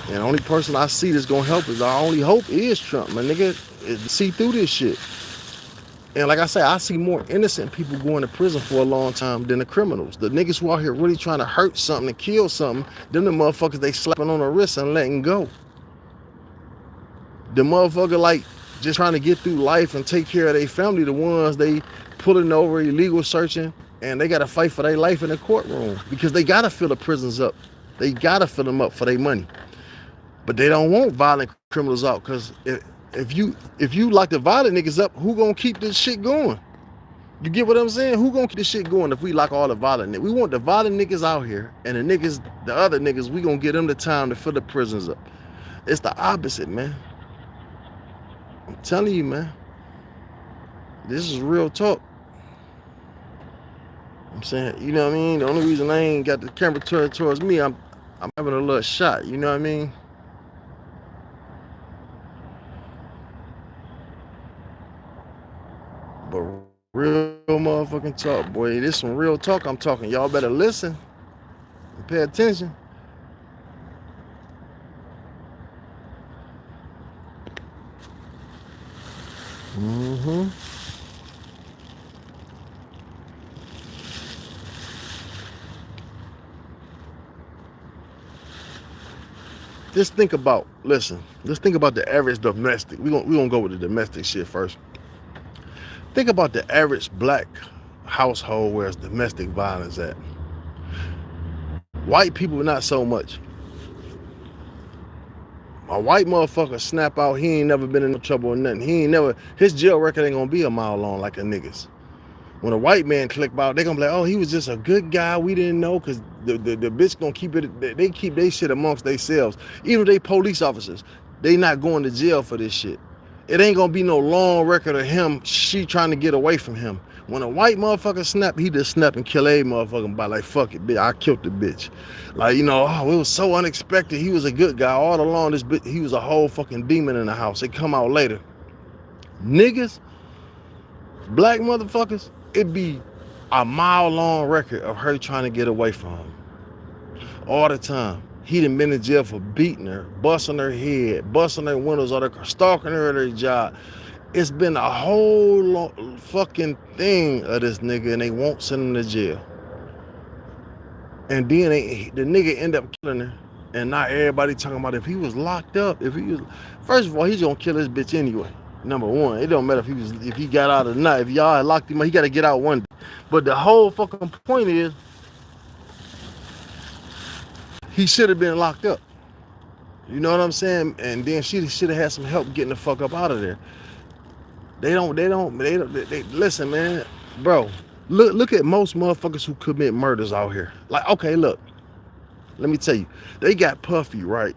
And the only person I see that's gonna help is our only hope is Trump, my nigga. Is to see through this shit. And like I say, I see more innocent people going to prison for a long time than the criminals. The niggas who out here really trying to hurt something and kill something, them the motherfuckers they slapping on the wrist and letting go. The motherfucker like just trying to get through life and take care of their family, the ones they pulling over, illegal searching, and they gotta fight for their life in the courtroom because they gotta fill the prisons up. They gotta fill them up for their money. But they don't want violent criminals out, because if you like the violent niggas up, who gonna keep this shit going? You get what I'm saying? Who gonna keep this shit going if we lock all the violent niggas? We want the violent niggas out here, and the other niggas, we gonna get them the time to fill the prisons up. It's the opposite, man. I'm telling you, man. This is real talk. I'm saying, you know what I mean? The only reason I ain't got the camera turned towards me, I'm having a little shot, you know what I mean? But real motherfucking talk, boy. This some real talk I'm talking. Y'all better listen and pay attention. Just think about, listen, let's think about the average domestic. We gonna go with the domestic shit first. Think about the average black household where it's domestic violence at. White people, not so much. A white motherfucker snap out, he ain't never been in no trouble or nothing. His jail record ain't gonna be a mile long like a nigga's. When a white man click out, they gonna be like, oh, he was just a good guy, we didn't know, because the bitch gonna keep it, they keep their shit amongst themselves. Even if they police officers, they not going to jail for this shit. It ain't gonna be no long record of him, she trying to get away from him. When a white motherfucker snap, he just snap and kill a motherfucker by like, fuck it, bitch, I killed the bitch. Like, you know, oh, it was so unexpected, he was a good guy. All along this bitch, he was a whole fucking demon in the house. It come out later. Niggas, black motherfuckers, it'd be a mile long record of her trying to get away from him. All the time. He done been in jail for beating her, busting her head, busting her windows on her, stalking her at her job. It's been a whole fucking thing of this nigga, and they won't send him to jail. And then the nigga end up killing her, and not everybody talking about if he was locked up. First of all, he's gonna kill this bitch anyway. Number one, it don't matter if he got out or not. If y'all had locked him up, he got to get out one day. But the whole fucking point is, he should have been locked up. You know what I'm saying? And then she should have had some help getting the fuck up out of there. They listen, man, bro. Look at most motherfuckers who commit murders out here. Like, okay, look, let me tell you, they got Puffy, right,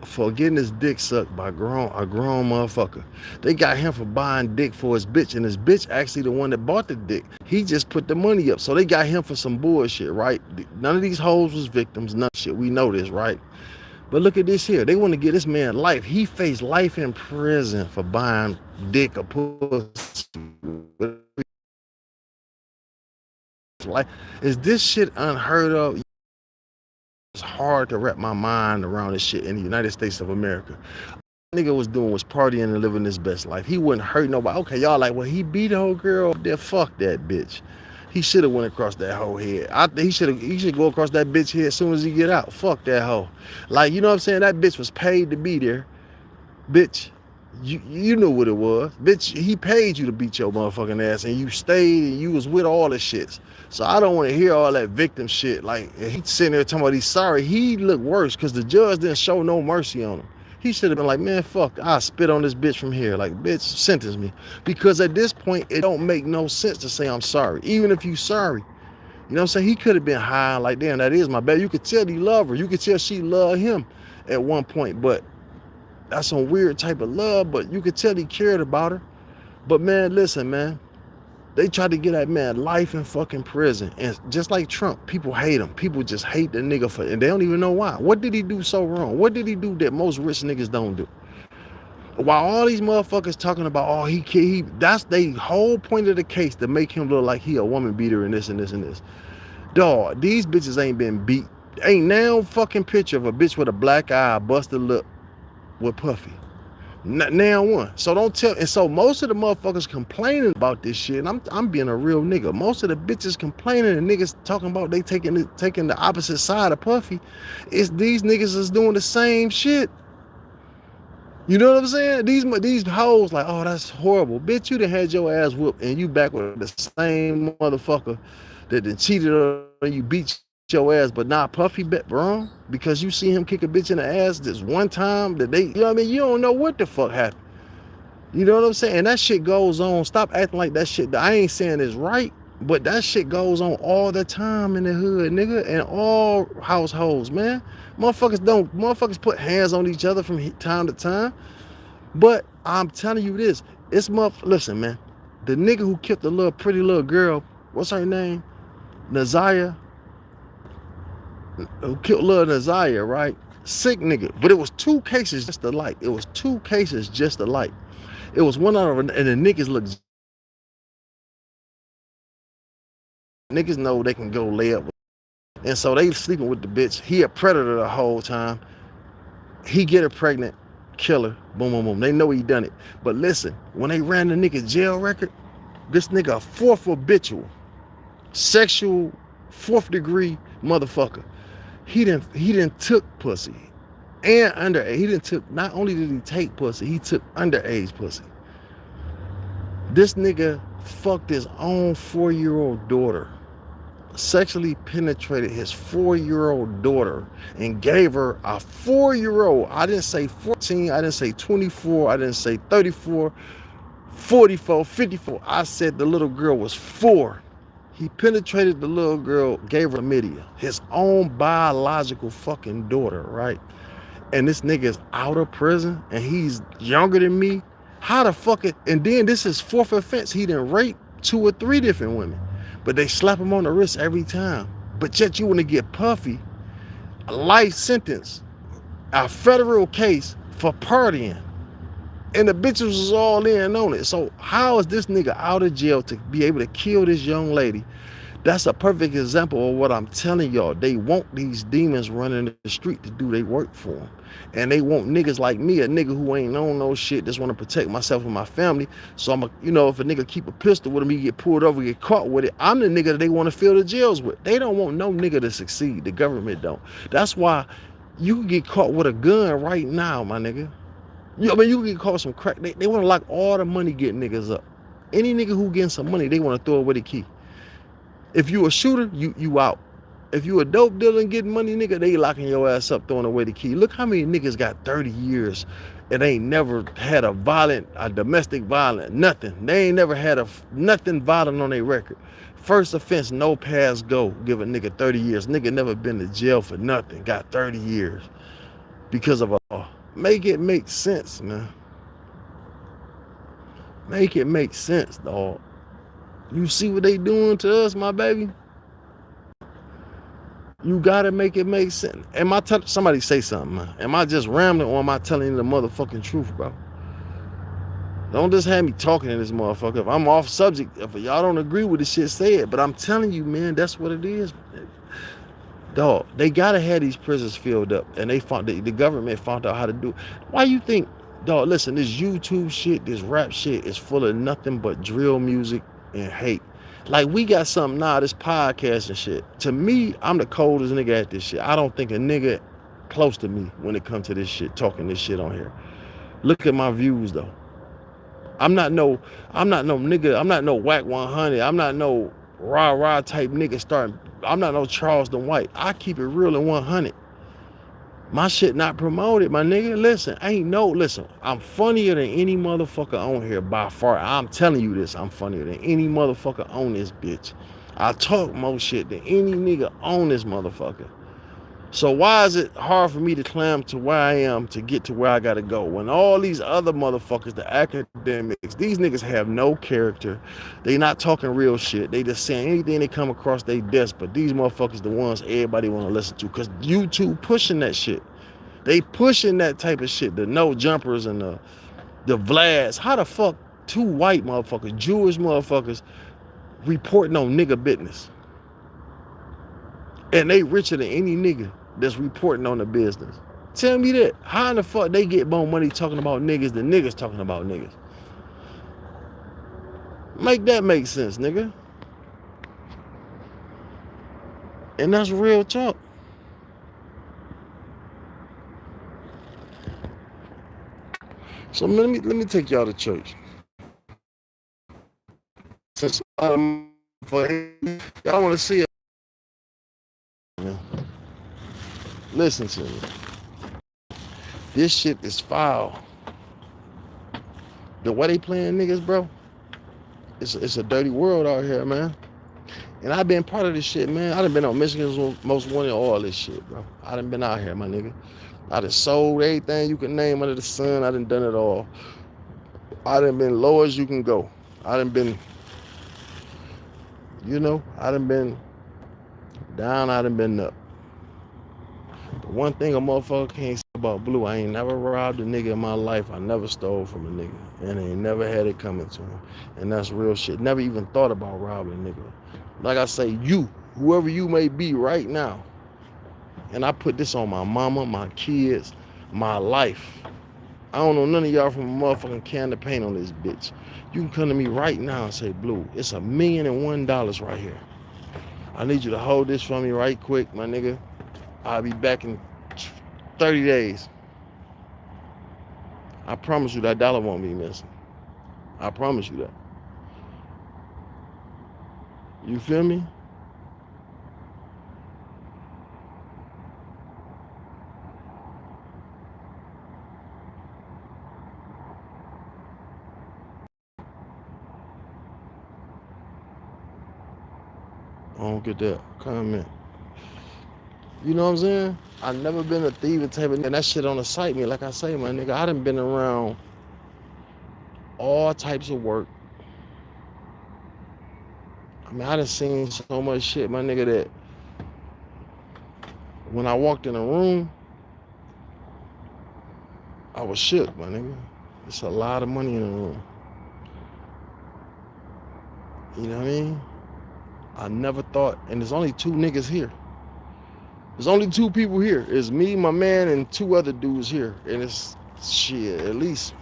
for getting his dick sucked by a grown motherfucker. They got him for buying dick for his bitch, and his bitch actually the one that bought the dick. He just put the money up. So they got him for some bullshit, right? None of these hoes was victims, none shit. We know this, right? But look at this here. They want to give this man life. He faced life in prison for buying dick or pussy. Like, is this shit unheard of? It's hard to wrap my mind around this shit in the United States of America. Nigga was doing was partying and living his best life. He wouldn't hurt nobody. Okay, y'all like, well, he beat a whole girl up there. Fuck that bitch. He should have went across that whole head. He should go across that bitch head as soon as he get out. Fuck that hoe. Like, you know what I'm saying? That bitch was paid to be there. Bitch, you knew what it was. Bitch, he paid you to beat your motherfucking ass and you stayed and you was with all the shits. So I don't want to hear all that victim shit. Like, he's sitting there talking about he's sorry. He looked worse because the judge didn't show no mercy on him. He should have been like, man, fuck, I'll spit on this bitch from here. Like, bitch, sentence me. Because at this point, it don't make no sense to say I'm sorry. Even if you sorry. You know what I'm saying? He could have been high like, damn, that is my baby. You could tell he loved her. You could tell she loved him at one point. But that's some weird type of love, but you could tell he cared about her. But man, listen, man, they tried to get that man life in fucking prison. And just like Trump, people hate him. People just hate the nigga for, and they don't even know why. What did he do so wrong? What did he do that most rich niggas don't do? While all these motherfuckers talking about, oh, he that's the whole point of the case, to make him look like he a woman beater and this and this and this. Dog, these bitches ain't been beat. Ain't now fucking picture of a bitch with a black eye, busted lip with Puffy. Now one. So don't tell. And so most of the motherfuckers complaining about this shit, and I'm being a real nigga. Most of the bitches complaining and niggas talking about they taking the opposite side of Puffy. It's these niggas is doing the same shit. You know what I'm saying? These hoes like, oh, that's horrible. Bitch, you done had your ass whooped and you back with the same motherfucker that done cheated on you, beat your ass, but not Puffy bet wrong because you see him kick a bitch in the ass this one time that they, you know what I mean? You don't know what the fuck happened. You know what I'm saying? And that shit goes on. Stop acting like that shit. I ain't saying it's right, but that shit goes on all the time in the hood, nigga, and all households, man. Motherfuckers put hands on each other from time to time. But I'm telling you this, listen, man, the nigga who killed the pretty little girl, what's her name? Nazaya. Who killed little Nazaya, right? Sick nigga. But it was two cases just alike. It was two cases just alike. It was one out of, and the niggas look. Niggas know they can go lay up. And so they sleeping with the bitch. He a predator the whole time. He get her pregnant, kill her, boom, boom, boom. They know he done it. But listen, when they ran the nigga jail record, this nigga a fourth habitual, sexual, fourth degree motherfucker. He didn't took pussy and underage. He didn't took, not only did he take pussy, he took underage pussy. This nigga fucked his own 4-year-old daughter, sexually penetrated his 4-year-old daughter and gave her a 4-year-old. I didn't say 14, I didn't say 24, I didn't say 34, 44, 54. I said the little girl was 4. He penetrated the little girl, gave her chlamydia, his own biological fucking daughter, right? And this nigga is out of prison and he's younger than me. How the fuck it? And then this is 4th offense. He done raped 2 or 3 different women, but they slap him on the wrist every time. But yet you want to get Puffy a life sentence, a federal case for partying. And the bitches was all in on it. So how is this nigga out of jail to be able to kill this young lady? That's a perfect example of what I'm telling y'all. They want these demons running the street to do their work for them. And they want niggas like me, a nigga who ain't on no shit, just want to protect myself and my family. So if a nigga keep a pistol with him, he get pulled over, get caught with it, I'm the nigga that they want to fill the jails with. They don't want no nigga to succeed. The government don't. That's why you can get caught with a gun right now, my nigga. You can get caught some crack. They want to lock all the money getting niggas up. Any nigga who getting some money, they want to throw away the key. If you a shooter, you out. If you a dope dealer and getting money, nigga, they locking your ass up, throwing away the key. Look how many niggas got 30 years and ain't never had a domestic violence, nothing. They ain't never had nothing violent on their record. First offense, no pass go, give a nigga 30 years. Nigga never been to jail for nothing, got 30 years because of a law. Make it make sense, man. Make it make sense, dog. You see what they doing to us, my baby? You gotta make it make sense. Somebody say something, man. Am I just rambling or am I telling you the motherfucking truth, bro? Don't just have me talking to this motherfucker. If I'm off subject, if y'all don't agree with the shit, say it. But I'm telling you, man, that's what it is. Dog, they gotta have these prisons filled up, and the government found out how to do it. Why you think, dog? Listen, this YouTube shit, this rap shit is full of nothing but drill music and hate. Like we got something now, this podcast and shit. To me, I'm the coldest nigga at this shit. I don't think a nigga close to me when it comes to this shit, talking this shit on here. Look at my views though. I'm not no nigga. I'm not no whack 100. I'm not no rah type nigga starting. I'm not no Charleston White. I keep it real and 100. My shit not promoted, my nigga. Listen, listen. I'm funnier than any motherfucker on here by far. I'm telling you this. I'm funnier than any motherfucker on this bitch. I talk more shit than any nigga on this motherfucker. So why is it hard for me to climb to where I am to get to where I gotta go? When all these other motherfuckers, the academics, these niggas have no character. They not talking real shit. They just saying anything they come across they desk. But these motherfuckers the ones everybody want to listen to. Cause YouTube pushing that shit. They pushing that type of shit. The no jumpers and the Vlads. How the fuck two white motherfuckers, Jewish motherfuckers, reporting on nigga business? And they richer than any nigga that's reporting on the business. Tell me that. How in the fuck they get more money talking about niggas than niggas talking about niggas? Make that make sense, nigga. And that's real talk. So let me take y'all to church. Since y'all want to see it. Listen to me. This shit is foul. The way they playing niggas, bro, it's a dirty world out here, man. And I've been part of this shit, man. I done been on Michigan's Most Wanted, all this shit, bro. I done been out here, my nigga. I done sold everything you can name under the sun. I done done it all. I done been low as you can go. I done been, I done been down, I done been up. The one thing a motherfucker can't say about Blue, I ain't never robbed a nigga in my life. I never stole from a nigga. And I ain't never had it coming to him. And that's real shit. Never even thought about robbing a nigga. Like I say, whoever you may be right now, and I put this on my mama, my kids, my life. I don't know none of y'all from a motherfucking can of paint on this bitch. You can come to me right now and say, Blue, it's $1,001 right here. I need you to hold this for me right quick, my nigga. I'll be back in 30 days. I promise you that dollar won't be missing. I promise you that. You feel me? I don't get that comment. You know what I'm saying? I never been a thieving type of nigga. And that shit don't excite me. Like I say, my nigga, I done been around all types of work. I mean, I done seen so much shit, my nigga, that when I walked in a room, I was shook, my nigga. It's a lot of money in the room. You know what I mean? I never thought, and there's only 2 niggas here. There's only 2 people here. It's me, my man, and 2 other dudes here. And it's shit, at least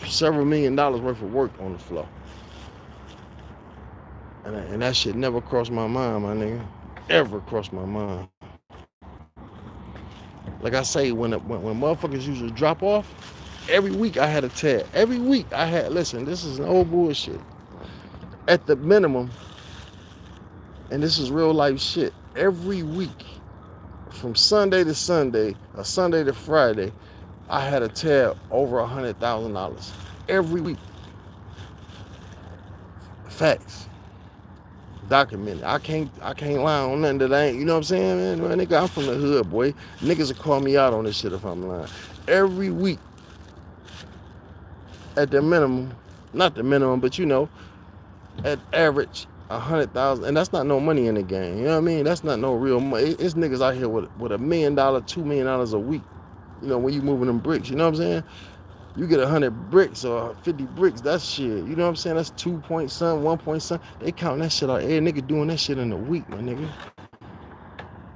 several $1 million worth of work on the floor. And that shit never crossed my mind, my nigga. Ever crossed my mind. Like I say, when motherfuckers usually drop off, every week I had a tab. Every week I had, listen, this is no bullshit. At the minimum, and this is real life shit, every week, from Sunday to Sunday, or Sunday to Friday, I had a tab over $100,000. Every week. Facts. Documented. I can't lie on nothing that I ain't, you know what I'm saying, man? Nigga, I'm from the hood, boy. Niggas will call me out on this shit if I'm lying. Every week, at the minimum, not the minimum, but at average, 100,000, and that's not no money in the game. You know what I mean? That's not no real money. It's niggas out here with $1 million, $2 million a week. When you moving them bricks, you know what I'm saying? You get 100 bricks or 50 bricks, that's shit. You know what I'm saying? That's 2 point something, 1 point something. They count that shit out. Every nigga doing that shit in a week, my nigga.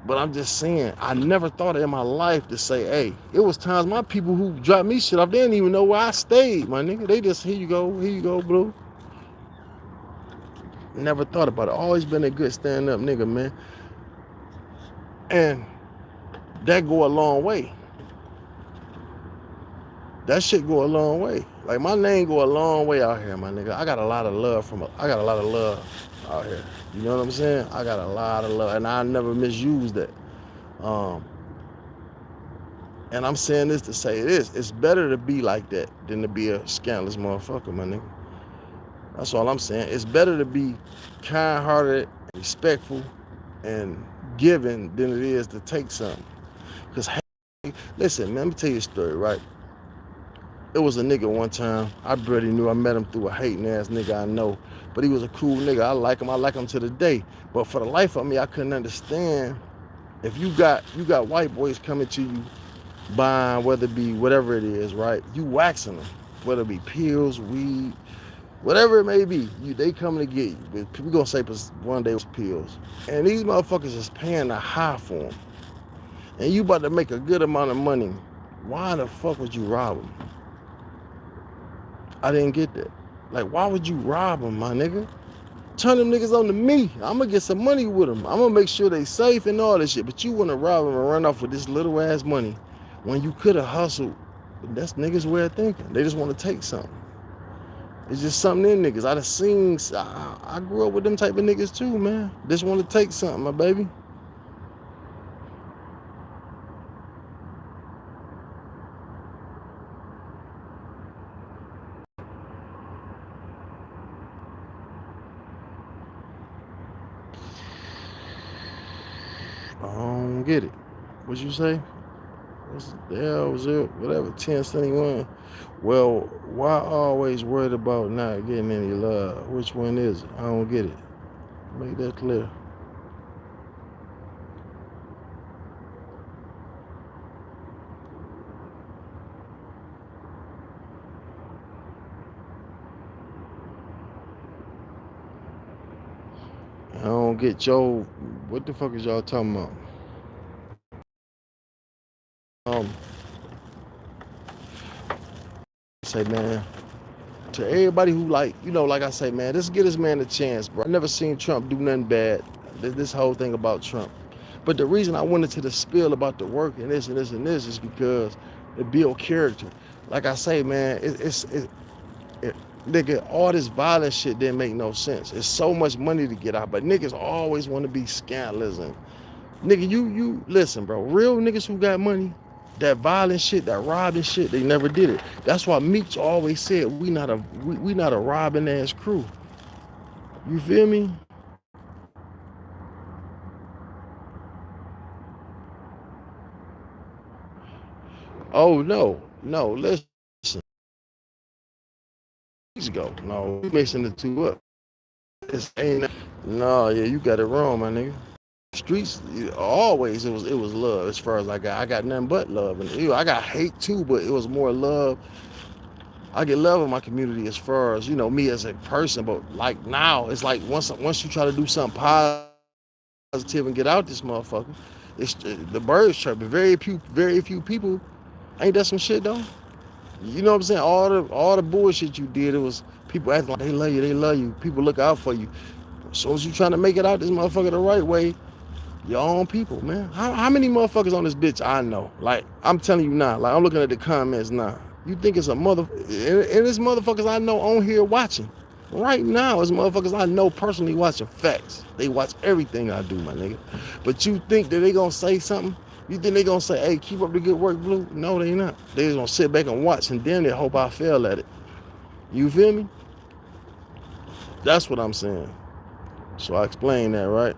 But I'm just saying, I never thought in my life to say, hey, it was times my people who dropped me shit off, they didn't even know where I stayed, my nigga. They just, here you go, blue. Never thought about it. Always been a good stand-up nigga, man. And that go a long way. That shit go a long way. Like my name go a long way out here, my nigga. I got a lot of love out here. You know what I'm saying? I got a lot of love, and I never misuse that. Um, and I'm saying this to say this: it's better to be like that than to be a scandalous motherfucker, my nigga. That's all I'm saying. It's better to be kind-hearted, respectful, and giving than it is to take something. Cause listen, man, let me tell you a story, right? It was a nigga one time. I barely knew. I met him through a hating ass nigga I know. But he was a cool nigga. I like him. I like him to the day. But for the life of me, I couldn't understand if you got white boys coming to you buying, whether it be whatever it is, right? You waxing them, whether it be pills, weed, whatever it may be. They coming to get you. We're gonna say one day it was pills. And these motherfuckers is paying a high for them. And you about to make a good amount of money. Why the fuck would you rob them? I didn't get that. Like, why would you rob them, my nigga? Turn them niggas on to me. I'm gonna get some money with them. I'm gonna make sure they safe and all this shit. But you wanna rob them and run off with this little ass money when you could have hustled. That's niggas' way of thinking. They just want to take something. It's just something in niggas. I done seen. I grew up with them type of niggas too, man. Just want to take something, my baby. I don't get it. What you say? What's the hell was it? Whatever, 1071. Well, why always worried about not getting any love? Which one is it? I don't get it. Make that clear. I don't get y'all. What the fuck is y'all talking about? Um, say, man, to everybody who like, like I say, man, just give this man a chance, bro. I never seen Trump do nothing bad. This whole thing about Trump. But the reason I went into the spiel about the work and this and this and this is because it build character. Like I say, man, nigga, all this violent shit didn't make no sense. It's so much money to get out, but niggas always want to be scandalous. And nigga, you listen, bro. Real niggas who got money, that violent shit, that robbing shit, they never did it. That's why Meech always said we not a robbing ass crew. You feel me? Oh no, listen. Years ago, no, we mixing the two up. This ain't no, yeah, you got it wrong, my nigga. Streets always it was love as far as I got nothing but love, and I got hate too, but it was more love. I get love in my community as far as me as a person, but like now it's like once you try to do something positive and get out this motherfucker, it's the birds chirping. Very few people. Ain't that some shit though? You know what I'm saying? All the bullshit you did, it was people acting like they love you. People look out for you. As soon as you trying to make it out this motherfucker the right way, your own people, man. How many motherfuckers on this bitch I know? Like, I'm telling you now, like, I'm looking at the comments now. You think it's a and it's motherfuckers I know on here watching. Right now, it's motherfuckers I know personally watching facts. They watch everything I do, my nigga. But you think that they gonna say something? You think they gonna say, hey, keep up the good work, Blue? No, they not. They just gonna sit back and watch and then they hope I fail at it. You feel me? That's what I'm saying. So I explained that, right?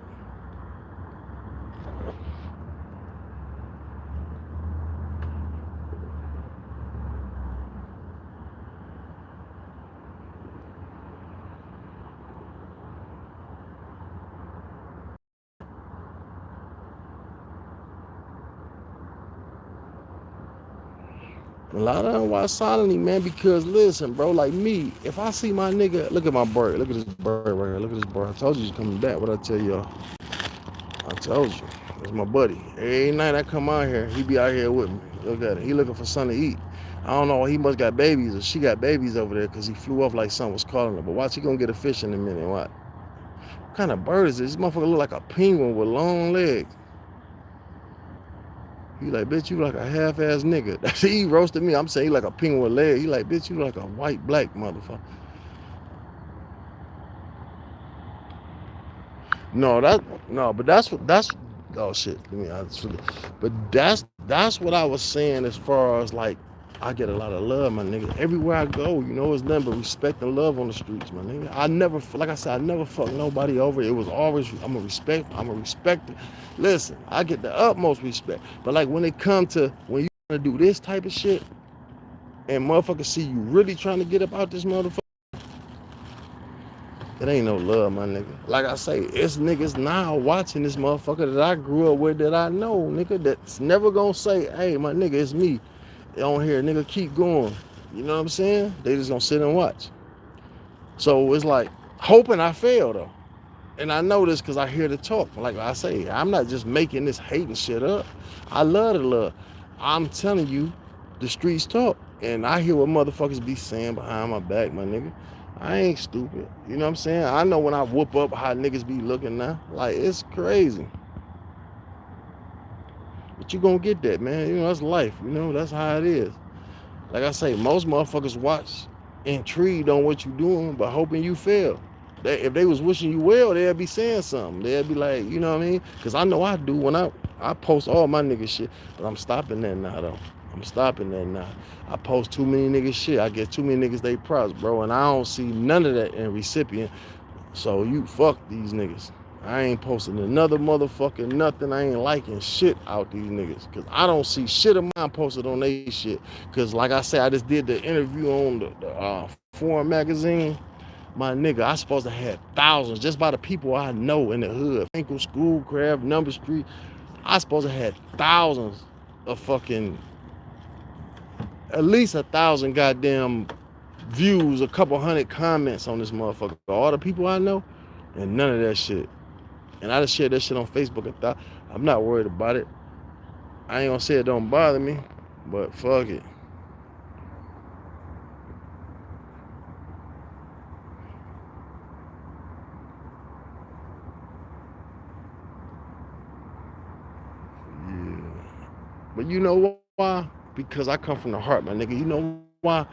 A lot of them watch silently, man, because listen, bro, like me, if I see my nigga, look at my bird, look at this bird right here, look at this bird. I told you he's coming back. What I tell y'all? I told you. That's my buddy. Every night I come out here, he be out here with me. Look at it. He looking for something to eat. I don't know, he must got babies or she got babies over there because he flew off like something was calling her. But watch, he gonna get a fish in a minute. What kind of bird is this? This motherfucker look like a penguin with long legs. He like, bitch, you like a half-ass nigga. He roasted me. I'm saying he like a penguin with legs. He like, bitch, you like a white, black motherfucker. But that's oh shit. But that's what I was saying as far as like I get a lot of love, my nigga. Everywhere I go, it's nothing but respect and love on the streets, my nigga. I never, like I said, I never fucked nobody over. It was always I'm a respecter. Listen, I get the utmost respect. But like when it come to when you wanna do this type of shit and motherfuckers see you really trying to get up out this motherfucker. It ain't no love, my nigga. Like I say, it's niggas now watching this motherfucker that I grew up with that I know, nigga, that's never gonna say, hey, my nigga, it's me. They don't hear, nigga, keep going. You know what I'm saying? They just gonna sit and watch. So it's like, hoping I fail, though. And I know this because I hear the talk. Like I say, I'm not just making this hating shit up. I love the love. I'm telling you, the streets talk. And I hear what motherfuckers be saying behind my back, my nigga. I ain't stupid. You know what I'm saying? I know when I whoop up how niggas be looking now. Like, it's crazy. But you gonna get that, man. That's life. That's how it is. Like I say, most motherfuckers watch intrigued on what you doing, but hoping you fail. If they was wishing you well, they'd be saying something. They'd be like, you know what I mean? Because I know I do when I post all my nigga shit. But I'm stopping that now, though. I'm stopping that now. I post too many niggas shit. I get too many niggas they props, bro. And I don't see none of that in recipient. So you fuck these niggas. I ain't posting another motherfucking nothing. I ain't liking shit out these niggas. Because I don't see shit of mine posted on they shit. Because like I said, I just did the interview on the Foreign Magazine. My nigga, I supposed to have thousands just by the people I know in the hood. Ankle, Schoolcraft, Number Street. I supposed to have thousands of fucking, at least 1,000 goddamn views, a couple hundred comments on this motherfucker. All the people I know, and none of that shit. And I just shared that shit on Facebook. I'm not worried about it. I ain't gonna say it don't bother me, but fuck it. Yeah. But you know why? Because I come from the heart, my nigga. You know why?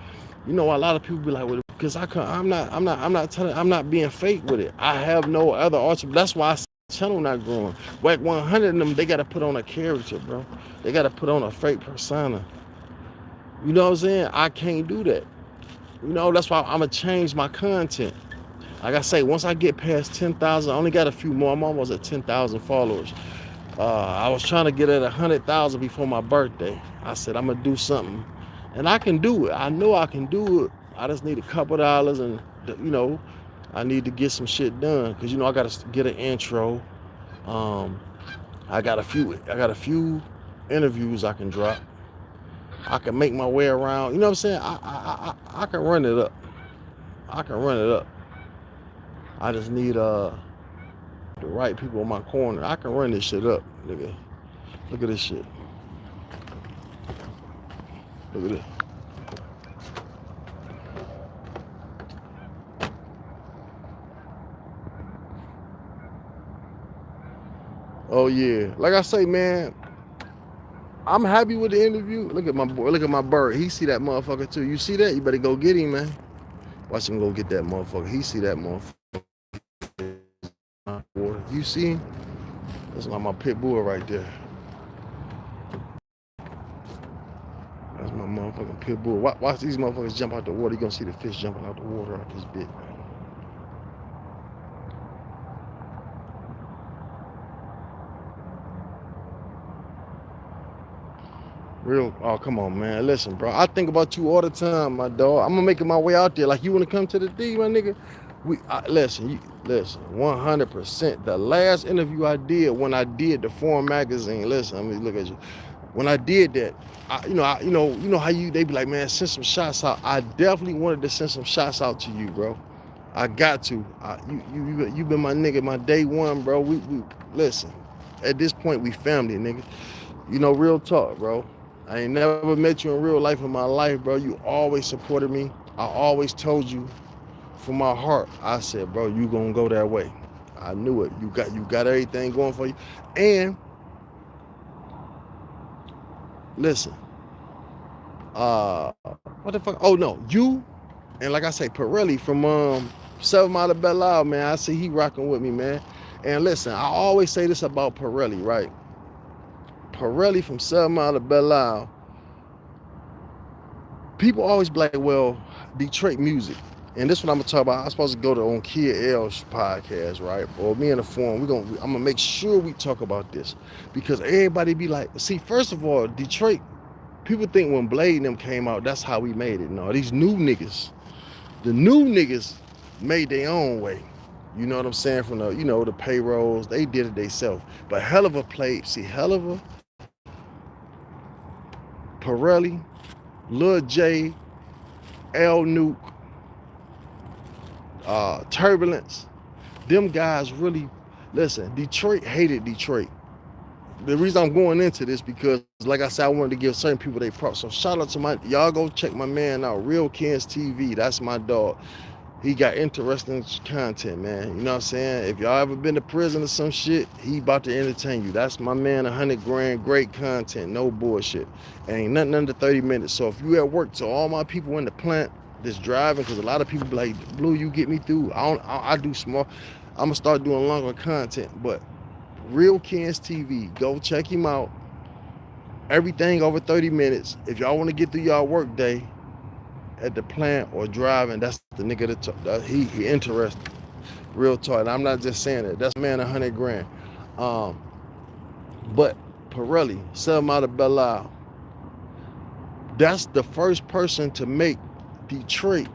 A lot of people be like, well, because I'm not being fake with it. I have no other arts. That's why I say the channel not growing. Like 100 of them, they gotta put on a character, bro. They gotta put on a fake persona. You know what I'm saying? I can't do that. That's why I'm gonna change my content. Like I say, once I get past 10,000, I only got a few more. I'm almost at 10,000 followers. I was trying to get at 100,000 before my birthday. I said I'm gonna do something, and I can do it. I know I can do it. I just need a couple dollars, and I need to get some shit done because I gotta get an intro. I got a few interviews I can drop. I can make my way around. You know what I'm saying? I can run it up. I just need the right people in my corner. I can run this shit up, nigga. Look at this shit. Look at it. Oh yeah. Like I say, man, I'm happy with the interview. Look at my boy. Look at my bird. He see that motherfucker too. You see that? You better go get him, man. Watch him go get that motherfucker. He see that motherfucker. You see him? That's like my pit bull right there. That's my motherfucking pit bull. Watch these motherfuckers jump out the water. You gonna see the fish jumping out the water out this bit. Oh, come on, man. Listen, bro. I think about you all the time, my dog. I'm gonna make my way out there. Like, you wanna come to the D, my nigga? Listen, 100%. The last interview I did when I did the Foreign Magazine, listen, look at you. When I did that, you know how they be like, man, send some shots out. I definitely wanted to send some shots out to you, bro. I got to. You been my nigga, my day one, bro. We listen. At this point, we family, nigga. You know, real talk, bro. I ain't never met you in real life in my life, bro. You always supported me. I always told you from my heart. I said, bro, you gonna go that way. I knew it. You got everything going for you. And listen, what the fuck? Oh no, you and like I say, Pirelli from 7 Mile of Belle Isle, man. I see he rocking with me, man. And listen, I always say this about Pirelli, right? Pirelli from 7 Mile of Belle Isle. People always be like, well, Detroit music. And this is what I'm gonna talk about. I'm supposed to go to on Kid L's podcast, right? Or me in the forum. I'm gonna make sure we talk about this because everybody be like, see, first of all, Detroit. People think when Blade and them came out, that's how we made it. No, these new niggas, the new niggas made their own way. You know what I'm saying? From the payrolls, they did it themselves. But Helluva played. See, Helluva, Pirelli, Lil J, L Nuke, Turbulence. Them guys really, listen, Detroit hated Detroit. The reason I'm going into this because, like I said, I wanted to give certain people their props. So shout out to y'all go check my man out, Real Kens TV. That's my dog. He got interesting content, man. You know what I'm saying? If y'all ever been to prison or some shit, he about to entertain you. That's my man, 100 grand, great content, no bullshit. Ain't nothing under 30 minutes. So if you at work, to all my people in the plant that's driving, because a lot of people be like, Blue, you get me through. I do small. I'm gonna start doing longer content, but Real Kens TV, go check him out. Everything over 30 minutes. If y'all want to get through y'all work day at the plant or driving, that's the nigga he interested. Real talk. And I'm not just saying that. That's man 100 grand. But Pirelli, 7 Mile of Belle Isle, that's the first person to make Detroit,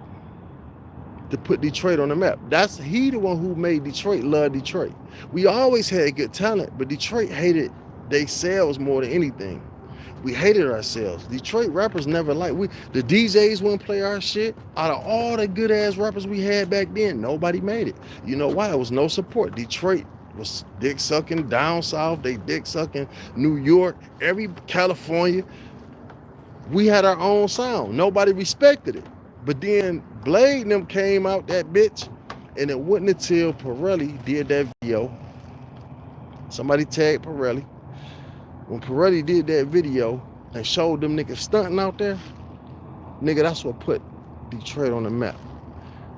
to put Detroit on the map. He the one who made Detroit love Detroit. We always had good talent, but Detroit hated themselves more than anything. We hated ourselves. Detroit rappers never the DJs wouldn't play our shit. Out of all the good ass rappers we had back then, nobody made it. You know why? It was no support. Detroit was dick sucking down south. They dick sucking New York, California. We had our own sound. Nobody respected it. But then Blade and them came out that bitch, and it wasn't until Pirelli did that video. Somebody tagged Pirelli. When Pirelli did that video and showed them niggas stunting out there, nigga, that's what put Detroit on the map.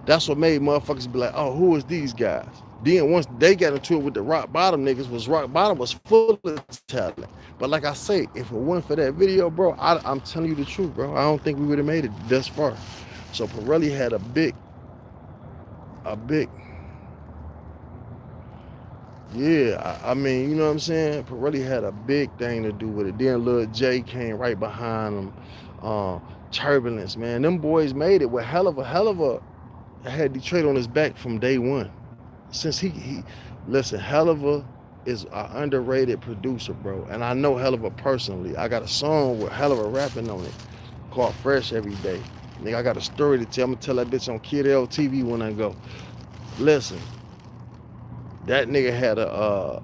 That's what made motherfuckers be like, oh, who is these guys? Then once they got into it with the Rock Bottom niggas, Rock Bottom was full of talent. But like I say, if it wasn't for that video, bro, I'm telling you the truth, bro. I don't think we would have made it this far. So Pirelli had a big, yeah, I mean, you know what I'm saying? Pirelli had a big thing to do with it. Then Lil J came right behind him. Turbulence, man. Them boys made it with Helluva had Detroit on his back from day one. Since listen, Helluva is an underrated producer, bro. And I know Helluva personally. I got a song with Helluva rapping on it called Fresh Every Day. Nigga, I got a story to tell. I'm gonna tell that bitch on Kid L TV when I go. Listen, that nigga had I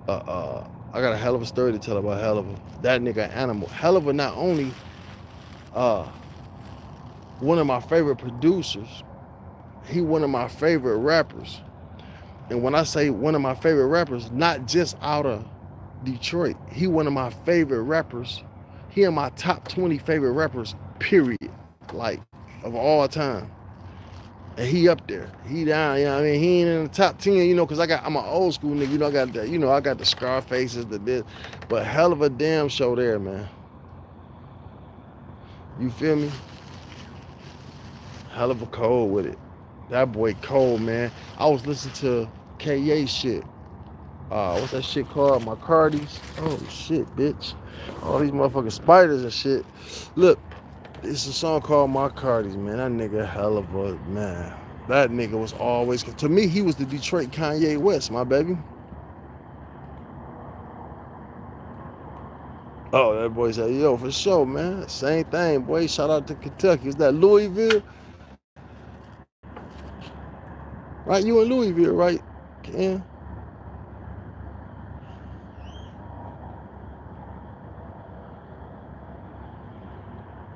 got a hell of a story to tell about Helluva. That nigga animal. Helluva not only one of my favorite producers, he one of my favorite rappers. And when I say one of my favorite rappers, not just out of Detroit, he one of my favorite rappers. He in my top 20 favorite rappers, period. Like, of all time. And he up there. He down, you know what I mean? He ain't in the top 10, you know, because I'm an old school nigga. You know, I got the Scarfaces, the this. But hell of a damn show there, man. You feel me? Hell of a cold with it. That boy cold, man. I was listening to KA shit. What's that shit called? My Cardis. Oh shit, bitch. All these motherfucking spiders and shit. Look, it's a song called My Cardis, man. That nigga hell of a man. That nigga was always, to me, he was the Detroit Kanye West, my baby. Oh, that boy said, yo, for sure, man. Same thing, boy. Shout out to Kentucky. Is that Louisville? Right? You in Louisville, right? Ken?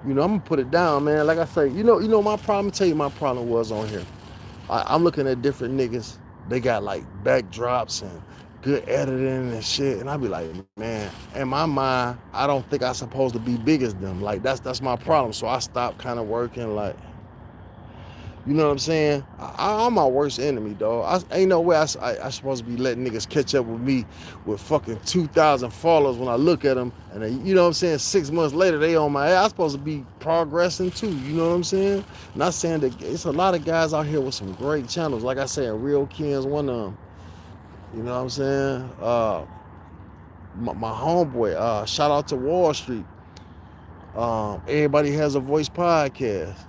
You know, I'm gonna put it down, man. Like I say, my problem. Tell you my problem was on here. I'm looking at different niggas. They got like backdrops and good editing and shit, and I be like, man, in my mind, I don't think I supposed to be big as them. Like that's my problem. So I stopped kind of working. Like, you know what I'm saying? I'm my worst enemy, dog. Ain't no way I supposed to be letting niggas catch up with me with fucking 2,000 followers when I look at them, and then, you know what I'm saying? 6 months later, they on my ass. I'm supposed to be progressing too. You know what I'm saying? Not saying that it's a lot of guys out here with some great channels. Like I said, Real Ken's one of them. You know what I'm saying? My homeboy. Shout out to Wall Street. Everybody Has a Voice podcast.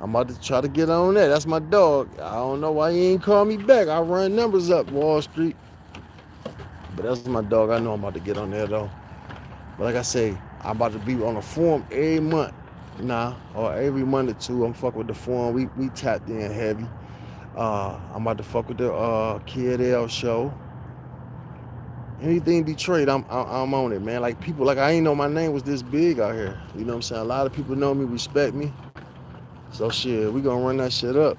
I'm about to try to get on that. That's my dog. I don't know why he ain't call me back. I run numbers up Wall Street. But that's my dog. I know I'm about to get on there though. But like I say, I'm about to be on a forum every month. Nah, or every month or two. I'm fuck with the forum. We tapped in heavy. I'm about to fuck with the Kid L show. Anything Detroit, I'm on it, man. Like people, like I ain't know my name was this big out here. You know what I'm saying? A lot of people know me, respect me. So shit, we gonna run that shit up.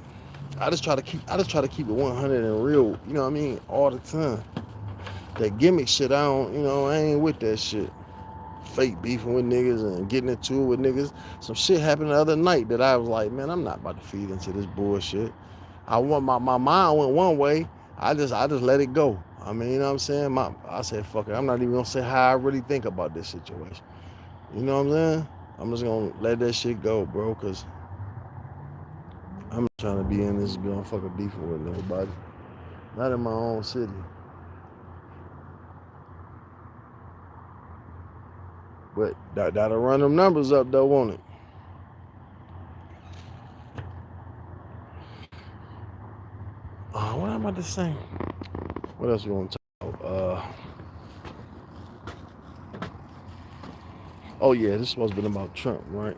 I just try to keep it 100 and real, you know what I mean, all the time. That gimmick shit, I ain't with that shit. Fake beefing with niggas and getting into it with niggas. Some shit happened the other night that I was like, man, I'm not about to feed into this bullshit. I want my mind went one way. I just let it go. I mean, you know what I'm saying? I said, fuck it. I'm not even gonna say how I really think about this situation. You know what I'm saying? I'm just gonna let that shit go, bro, cause I'm not trying to be in this be on fucking beefing with nobody. Not in my own city. But that'll run them numbers up though, won't it? What am I about to say? What else we want to talk about? Oh yeah, this supposed to be about Trump, right?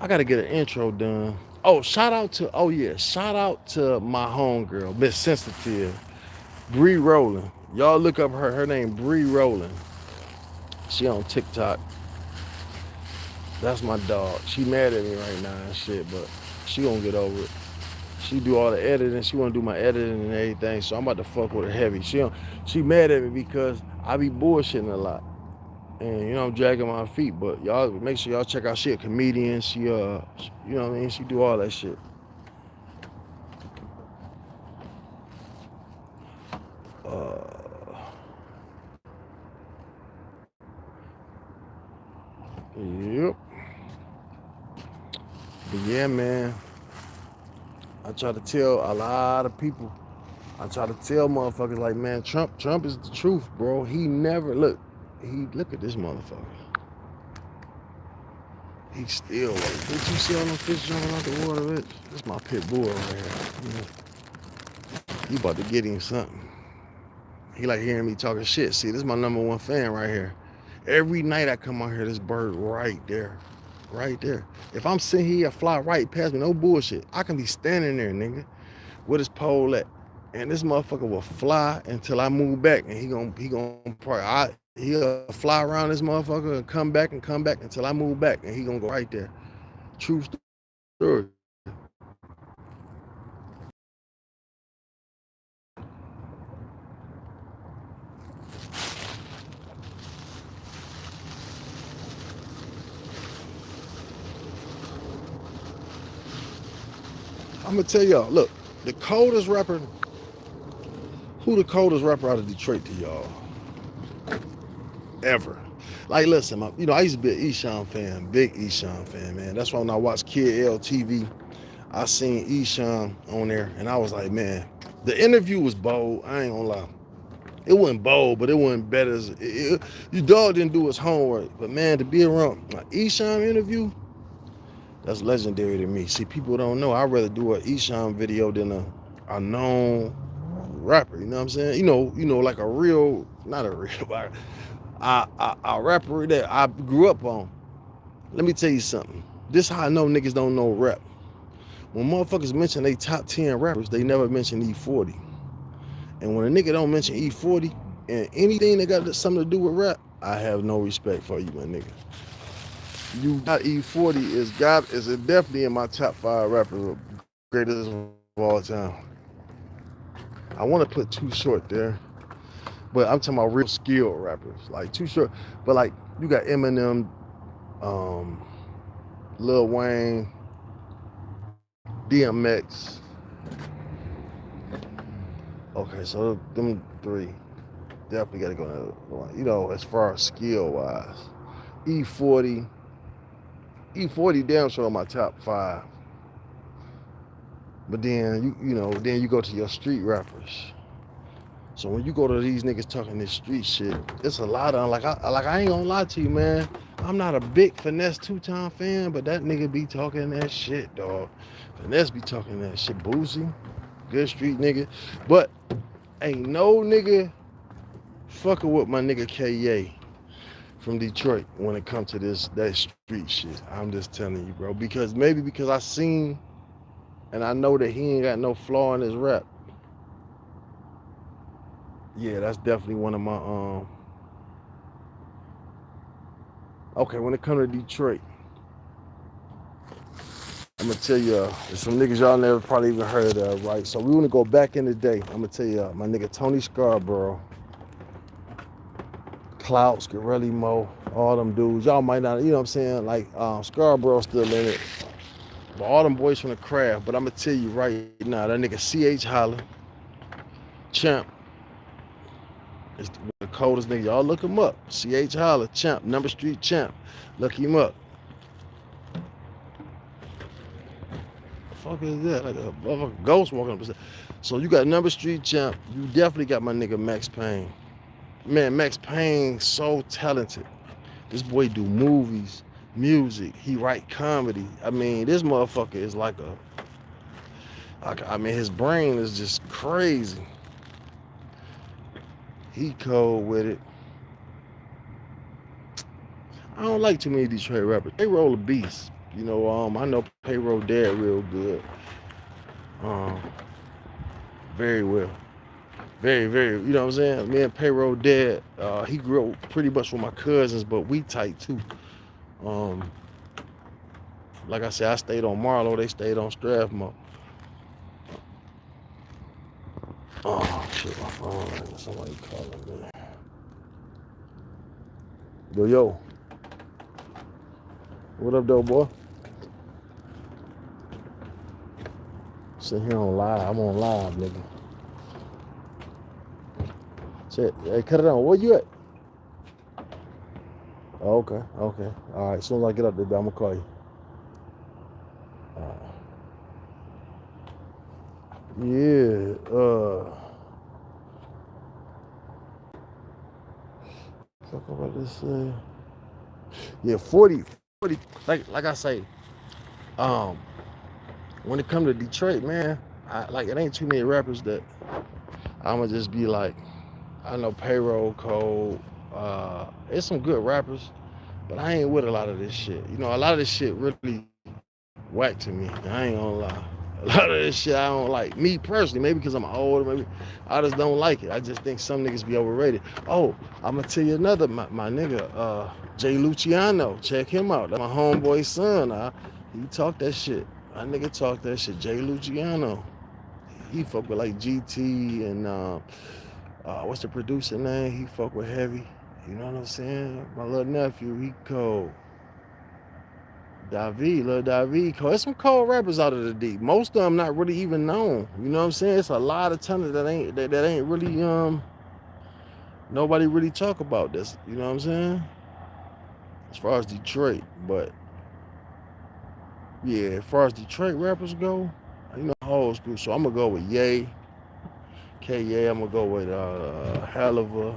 I gotta get an intro done. Shout out to my homegirl, Miss Sensitive, Bree Rowland. Y'all look up her name Bree Rowland. She on TikTok. That's my dog. She mad at me right now and shit, but she gonna get over it. She do all the editing. She wanna do my editing and everything. So I'm about to fuck with her heavy. She mad at me because I be bullshitting a lot. And I'm dragging my feet. But y'all make sure y'all check out. She a comedian. You know what I mean? She do all that shit. Uh, yep. But yeah, man. I try to tell a lot of people. I try to tell motherfuckers like, man, Trump is the truth, bro. He never look at this motherfucker. He still like, did you see all them fish jumping out the water, bitch? That's my pit bull right here. You about to get him something. He like hearing me talking shit. See, this is my number one fan right here. Every night I come out here, this bird right there. Right there. If I'm sitting here, fly right past me, no bullshit. I can be standing there, nigga, with his pole at. And this motherfucker will fly until I move back, and he'll fly around this motherfucker and come back until I move back, and he gonna go right there. True story. I'm gonna tell y'all. Look, the coldest rapper. Who the coldest rapper out of Detroit to y'all? Ever. Like, listen, I used to be an Esham fan, big Esham fan, man. That's why when I watched Kid L TV, I seen Esham on there, and I was like, man, the interview was bold. I ain't gonna lie. It wasn't bold, but it wasn't better. Your dog didn't do his homework. But man, to be around my Esham interview, That's legendary to me. See, people don't know. I'd rather do an Esham video than a known rapper. You know what I'm saying? Like a real, not a real, but a rapper that I grew up on. Let me tell you something. This how I know niggas don't know rap. When motherfuckers mention they top 10 rappers, they never mention E40. And when a nigga don't mention E40 and anything that got something to do with rap, I have no respect for you, my nigga. You got E40 is definitely in my top 5 rappers greatest of all time. I want to put Too Short there, but I'm talking about real skill rappers, like Too Short. But like you got Eminem, um, Lil Wayne, DMX. Okay, so them three definitely got to go. As far as skill wise, E40, E40 damn sure my top 5. But then then you go to your street rappers. So when you go to these niggas talking this street shit, it's a lot of I ain't gonna lie to you, man. I'm not a big Finesse 2 Time fan, but that nigga be talking that shit, dog. Finesse be talking that shit. Boosie, good street nigga, but ain't no nigga fucking with my nigga Kanye from Detroit when it comes to that street shit. I'm just telling you, bro, because I seen and I know that he ain't got no flaw in his rap. Yeah, that's definitely one of my Okay, when it comes to Detroit, I'm gonna tell you, there's some niggas y'all never probably even heard of, right? So we wanna go back in the day. I'm gonna tell you, my nigga Tony Scarborough, Clout, Scarelli Mo, all them dudes. Y'all might not, you know what I'm saying? Like Scarborough still in it. But all them boys from the craft. But I'm gonna tell you right now, that nigga CH Holler, Champ, is the coldest nigga. Y'all look him up. CH Holler, Champ, Number Street Champ. Look him up. Fuck is that? Like a ghost walking up. So you got Number Street Champ. You definitely got my nigga Max Payne. Man, Max Payne so talented. This boy do movies, music. He write comedy. I mean, this motherfucker is his brain is just crazy. He cold with it. I don't like too many Detroit rappers. Payroll a beast. I know Payroll Dad real good. Very well. Very, very, you know what I'm saying? Me and Payroll Dad, he grew up pretty much with my cousins, but we tight too. Like I said, I stayed on Marlowe, they stayed on Strathmore. Oh shit, my phone. Somebody calling me. Yo. What up, though, boy? Sit here on live. I'm on live, nigga. Shit. Hey, cut it on. Where you at? Oh, okay. All right. As soon as I get up there, I'm gonna call you. Yeah. Fuck about this. Yeah, 40. Like I say. When it comes to Detroit, man, it ain't too many rappers that I'ma just be like. I know Payroll Code. It's some good rappers, but I ain't with a lot of this shit. A lot of this shit really whack to me. I ain't gonna lie. A lot of this shit I don't like. Me personally, maybe because I'm older, maybe I just don't like it. I just think some niggas be overrated. Oh, I'm gonna tell you another, my nigga, Jay Luciano. Check him out. That's my homeboy's son. He talk that shit. My nigga talk that shit. Jay Luciano. He fuck with like GT and what's the producer name? He fuck with Heavy. You know what I'm saying? My little nephew, he cold. Lil David, cold. There's some cold rappers out of the deep. Most of them not really even known. You know what I'm saying? It's a lot of talent that ain't really nobody really talk about this. You know what I'm saying? As far as Detroit, but yeah, as far as Detroit rappers go, whole school. So I'm gonna go with Ye. K-Ye, I'm gonna go with Haliva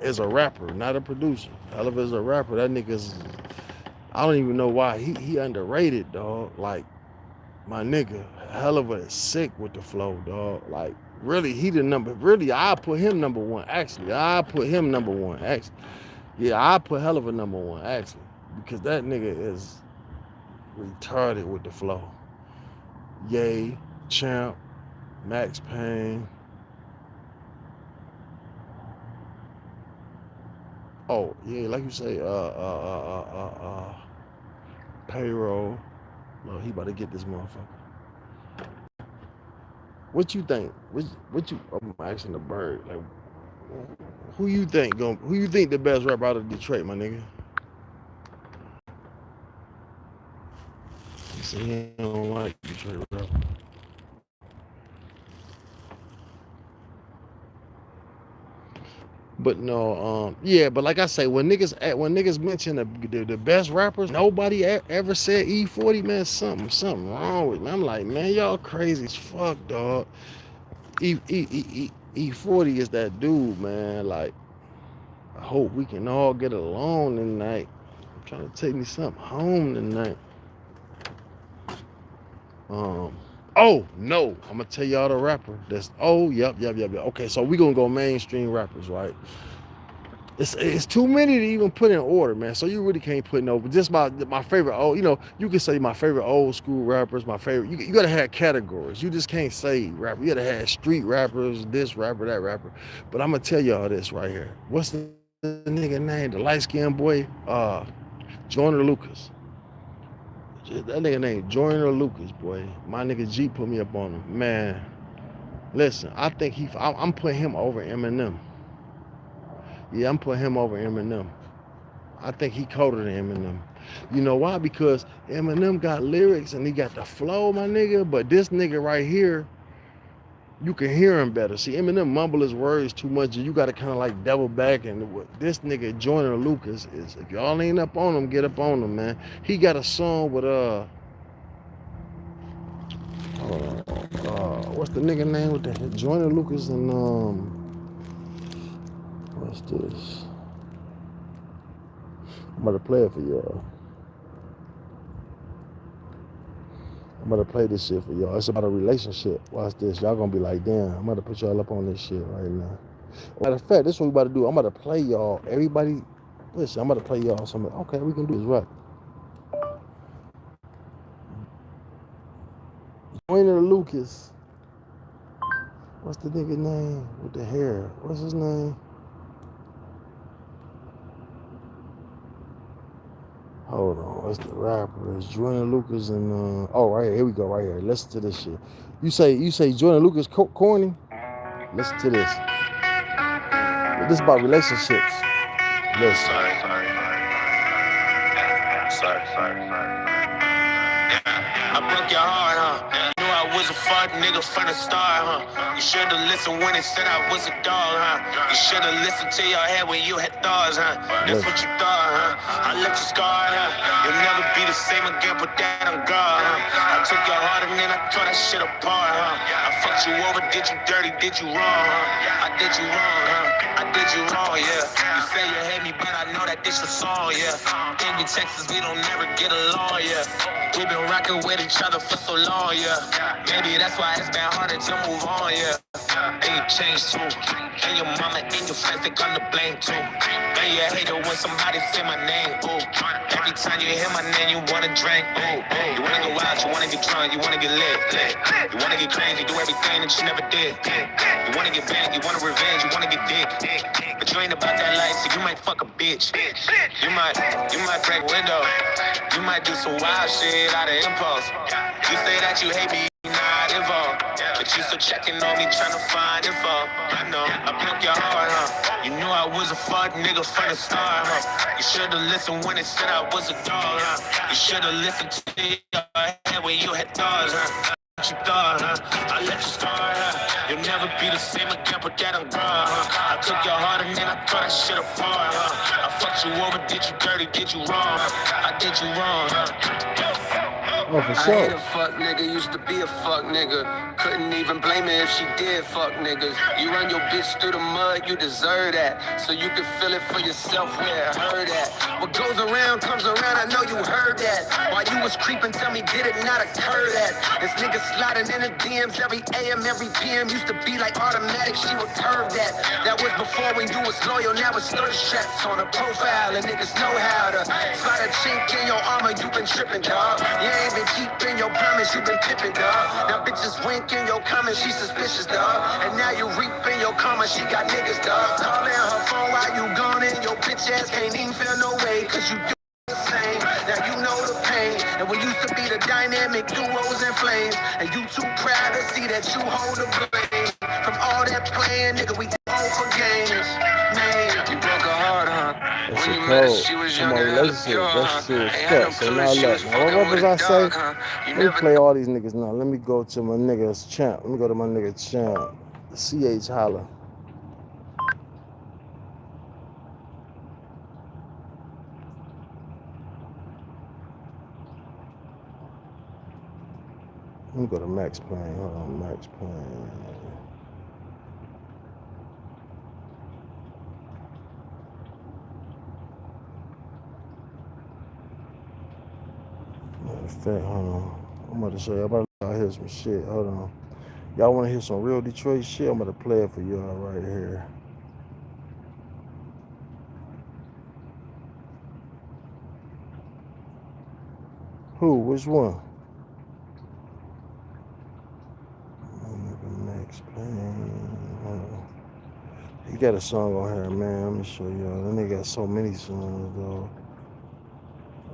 as a rapper, not a producer. Haliva is a rapper. That nigga's, I don't even know why he underrated, dog. Like my nigga, hell of a sick with the flow, dog. Like really, he the number. Really, I put him number one. Actually, I put him number one. Actually, yeah, I put hell of a number one. Actually, because that nigga is retarded with the flow. Yay, Champ, Max Payne. Oh yeah, like you say, payroll. No, he about to get this motherfucker. What you think? What you? I'm asking the bird. Like, who you think going? Who you think the best rapper out of Detroit, my nigga? He said he don't like Detroit rap. But no, yeah, but like I say, when niggas mention the best rappers, nobody ever said E40, man. Something wrong with me. I'm like, man, y'all crazy as fuck, dog. E40 is that dude, man. Like, I hope we can all get along tonight. I'm trying to take me something home tonight. Um, oh no, I'm gonna tell y'all the rapper. That's yep. Okay, so we gonna go mainstream rappers, right? It's too many to even put in order, man. So you really can't put no. But just my favorite old, you can say my favorite old school rappers. My favorite. You gotta have categories. You just can't say rapper. You gotta have street rappers, this rapper, that rapper. But I'm gonna tell y'all this right here. What's the nigga name? The light skinned boy, Joyner Lucas. That nigga named Joyner Lucas, boy. My nigga G put me up on him, man. Listen, I think I'm putting him over Eminem. Yeah, I'm putting him over Eminem. I think he colder than Eminem. You know why? Because Eminem got lyrics and he got the flow, my nigga. But this nigga right here, you can hear him better. See, Eminem mumble his words too much, and you got to kind of like double back. And this nigga Joyner Lucas is, if y'all ain't up on him, get up on him, man. He got a song with what's the nigga name with the Joyner Lucas and what's this? I'm about to play it for y'all. I'm about to play this shit for y'all. It's about a relationship. Watch this. Y'all gonna be like, damn, I'm about to put y'all up on this shit right now. Matter of fact, this is what we about to do. I'm about to play y'all. Everybody, listen, I'm about to play y'all something. Okay, we can do this, right? Joyner Lucas. What's the nigga name with the hair? What's his name? Hold on, what's the rapper? It's Joyner Lucas and right here we go, right here. Listen to this shit. You say Joyner Lucas corny? Listen to this. This is about relationships. Listen. Sorry. I broke your heart, huh? Knew I was a fuck nigga from the start, huh? You should've listened when it said I was a dog, huh? You should've listened to your head when you had thoughts, huh? That's what you thought, huh? I left you scarred, huh? You'll never be the same again, but that on God, huh? I took your heart and then I tore that shit apart, huh? I fucked you over, did you dirty, did you wrong, huh? I did you wrong, huh? I did you wrong, yeah. You say you hate me, but I know that this your song, yeah. In Texas, we don't never get along, yeah. We've been rocking with each other for so long, yeah. Maybe that's why it's been harder to move on, yeah. And you changed too. And your mama and your friends, they come to blame too. And you hate it when somebody say my name, ooh. Every time you hear my name, you wanna drink, ooh. You wanna go wild, you wanna get drunk, you wanna get lit. You wanna get crazy, do everything that you never did. You wanna get back, you wanna revenge, you wanna get dick. But you ain't about that life, so you might fuck a bitch. You might break a window. You might do some wild shit out of impulse. You say that you hate me, not involved. But you still checking on me, trying to find info. I know, I broke your heart, huh? You knew I was a fuck nigga from the start, huh? You should've listened when it said I was a dog, huh? You should've listened to your head when you had thoughts, huh? What you thought, huh? I let you scar, huh? You'll never be the same again, but that on God, huh? I took your heart and then I tore that shit apart, huh? I fucked you over, did you dirty, did you wrong, huh? I did you wrong, huh? Oh, for I sure. hate a fuck nigga, used to be a fuck nigga. Couldn't even blame her if she did fuck niggas. You run your bitch through the mud, you deserve that. So you can feel it for yourself where it hurt at. What goes around comes around, I know you heard that. While you was creeping, tell me, did it not occur that? This nigga sliding in the DMs every AM, every PM. Used to be like automatic, she would curve that. That was before when you was loyal, now it's 30 straps on a profile. And niggas know how to slide a chink in your armor, you been tripping, dog. You ain't been keeping your promise, you been pippin', dog. Now bitches winking your comments, she suspicious, dog. And now you reaping your karma, she got niggas, dog. Calling her phone while you gone and your bitch ass can't even feel no way, cause you do the same. Now you know the pain, and we used to be the dynamic duos and flames. And you too proud to see that you hold the blame. From all that playing, nigga, we own for games. Man, you broke her heart, huh? That When shit you met her, cold. she was Come young on, and hella relationship. pure, That huh? shit was Ain't had no fucked. So clue now she look, was now fucking what with was a I say? dog, huh? You Let me never play all these niggas now. Let me go to my niggas champ. Let me go to my nigga champ. CH Holla. Let me go to Max Payne. Hold on, Max Payne. Matter of fact, hold on. I'm about to show y'all. I'm about to hear some shit. Hold on. Y'all want to hear some real Detroit shit? I'm about to play it for y'all right here. Who? Which one? Max Payne. Hold on. He got a song on here, man. Let me show y'all. That nigga got so many songs, though.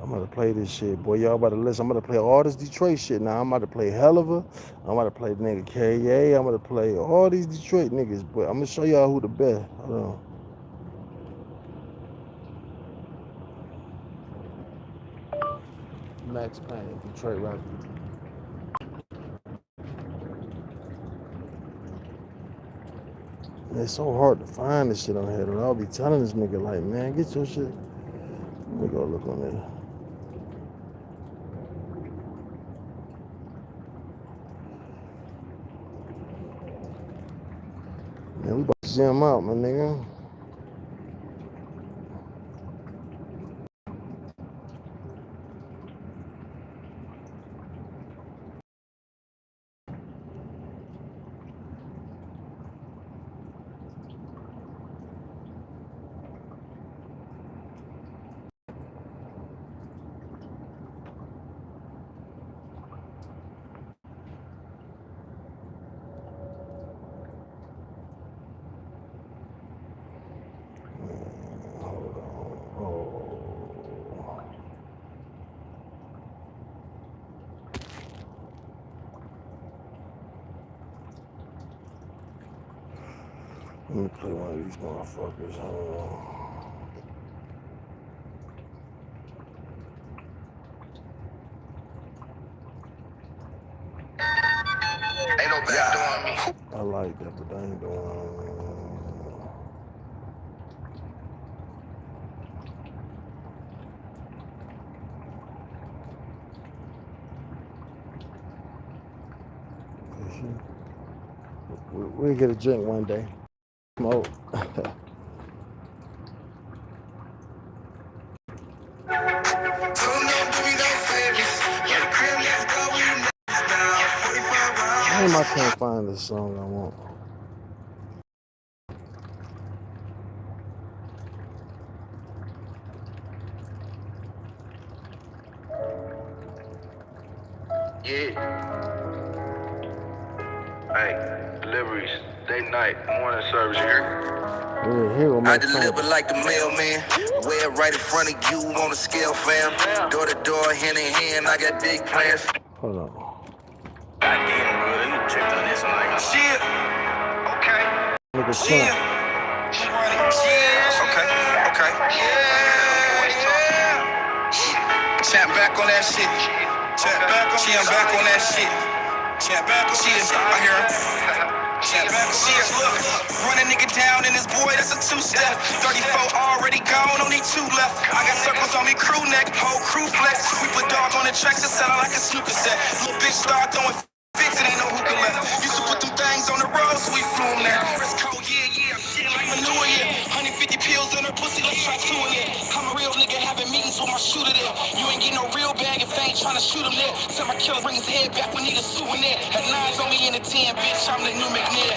I'm about to play this shit, boy. Y'all about to listen. I'm about to play all this Detroit shit now. I'm about to play Helliver. I'm about to play the nigga KA. I'm about to play all these Detroit niggas, but I'm gonna show y'all who the best. Hold on. Max Payne, Detroit rapper. It's so hard to find this shit on here. Though. I'll be telling this nigga like, man, get your shit. Let me go look on there. Man, we about to jam out, my nigga. Hold on. Oh. Let me play one of these motherfuckers. Hold on. ain't no bad doing me. I like that, but I ain't doing. We'll get a drink one day. Smoke. Damn, I can't find the song I want. Yeah. Hey, deliveries, day, night, morning service here. Here, I deliver like the mailman, wear it right in front of you on the scale, fam. Door to door, hand in hand, I got big plans. Hold on. Goddamn, bro, you tripped on this one like shit. Okay. Nigga Shit. Champ. Okay. Okay. Yeah. Champ back on that shit. Champ back on that shit. Champ back on shit. I hear him. Champ back on shit. Look, run a nigga down in this boy, that's a two-step. 34 already gone, only two left. I got circles on me, crew neck, whole crew flex. We put dog on the the tracks that sound like a snooker set. Little bitch start throwing fits, it ain't no hookah left. Used to put them things on the road, so we flew them there. It's cold, yeah, I'm shitting like manure, yeah. 150 pills in her pussy, let's try two in it. I'm a real nigga having meetings with my shooter there. You ain't get no real bag if they ain't trying to shoot him there. Tell my killer bring his head back when niggas souvenir. Had 9s on me in the 10, bitch, I'm the new McNair.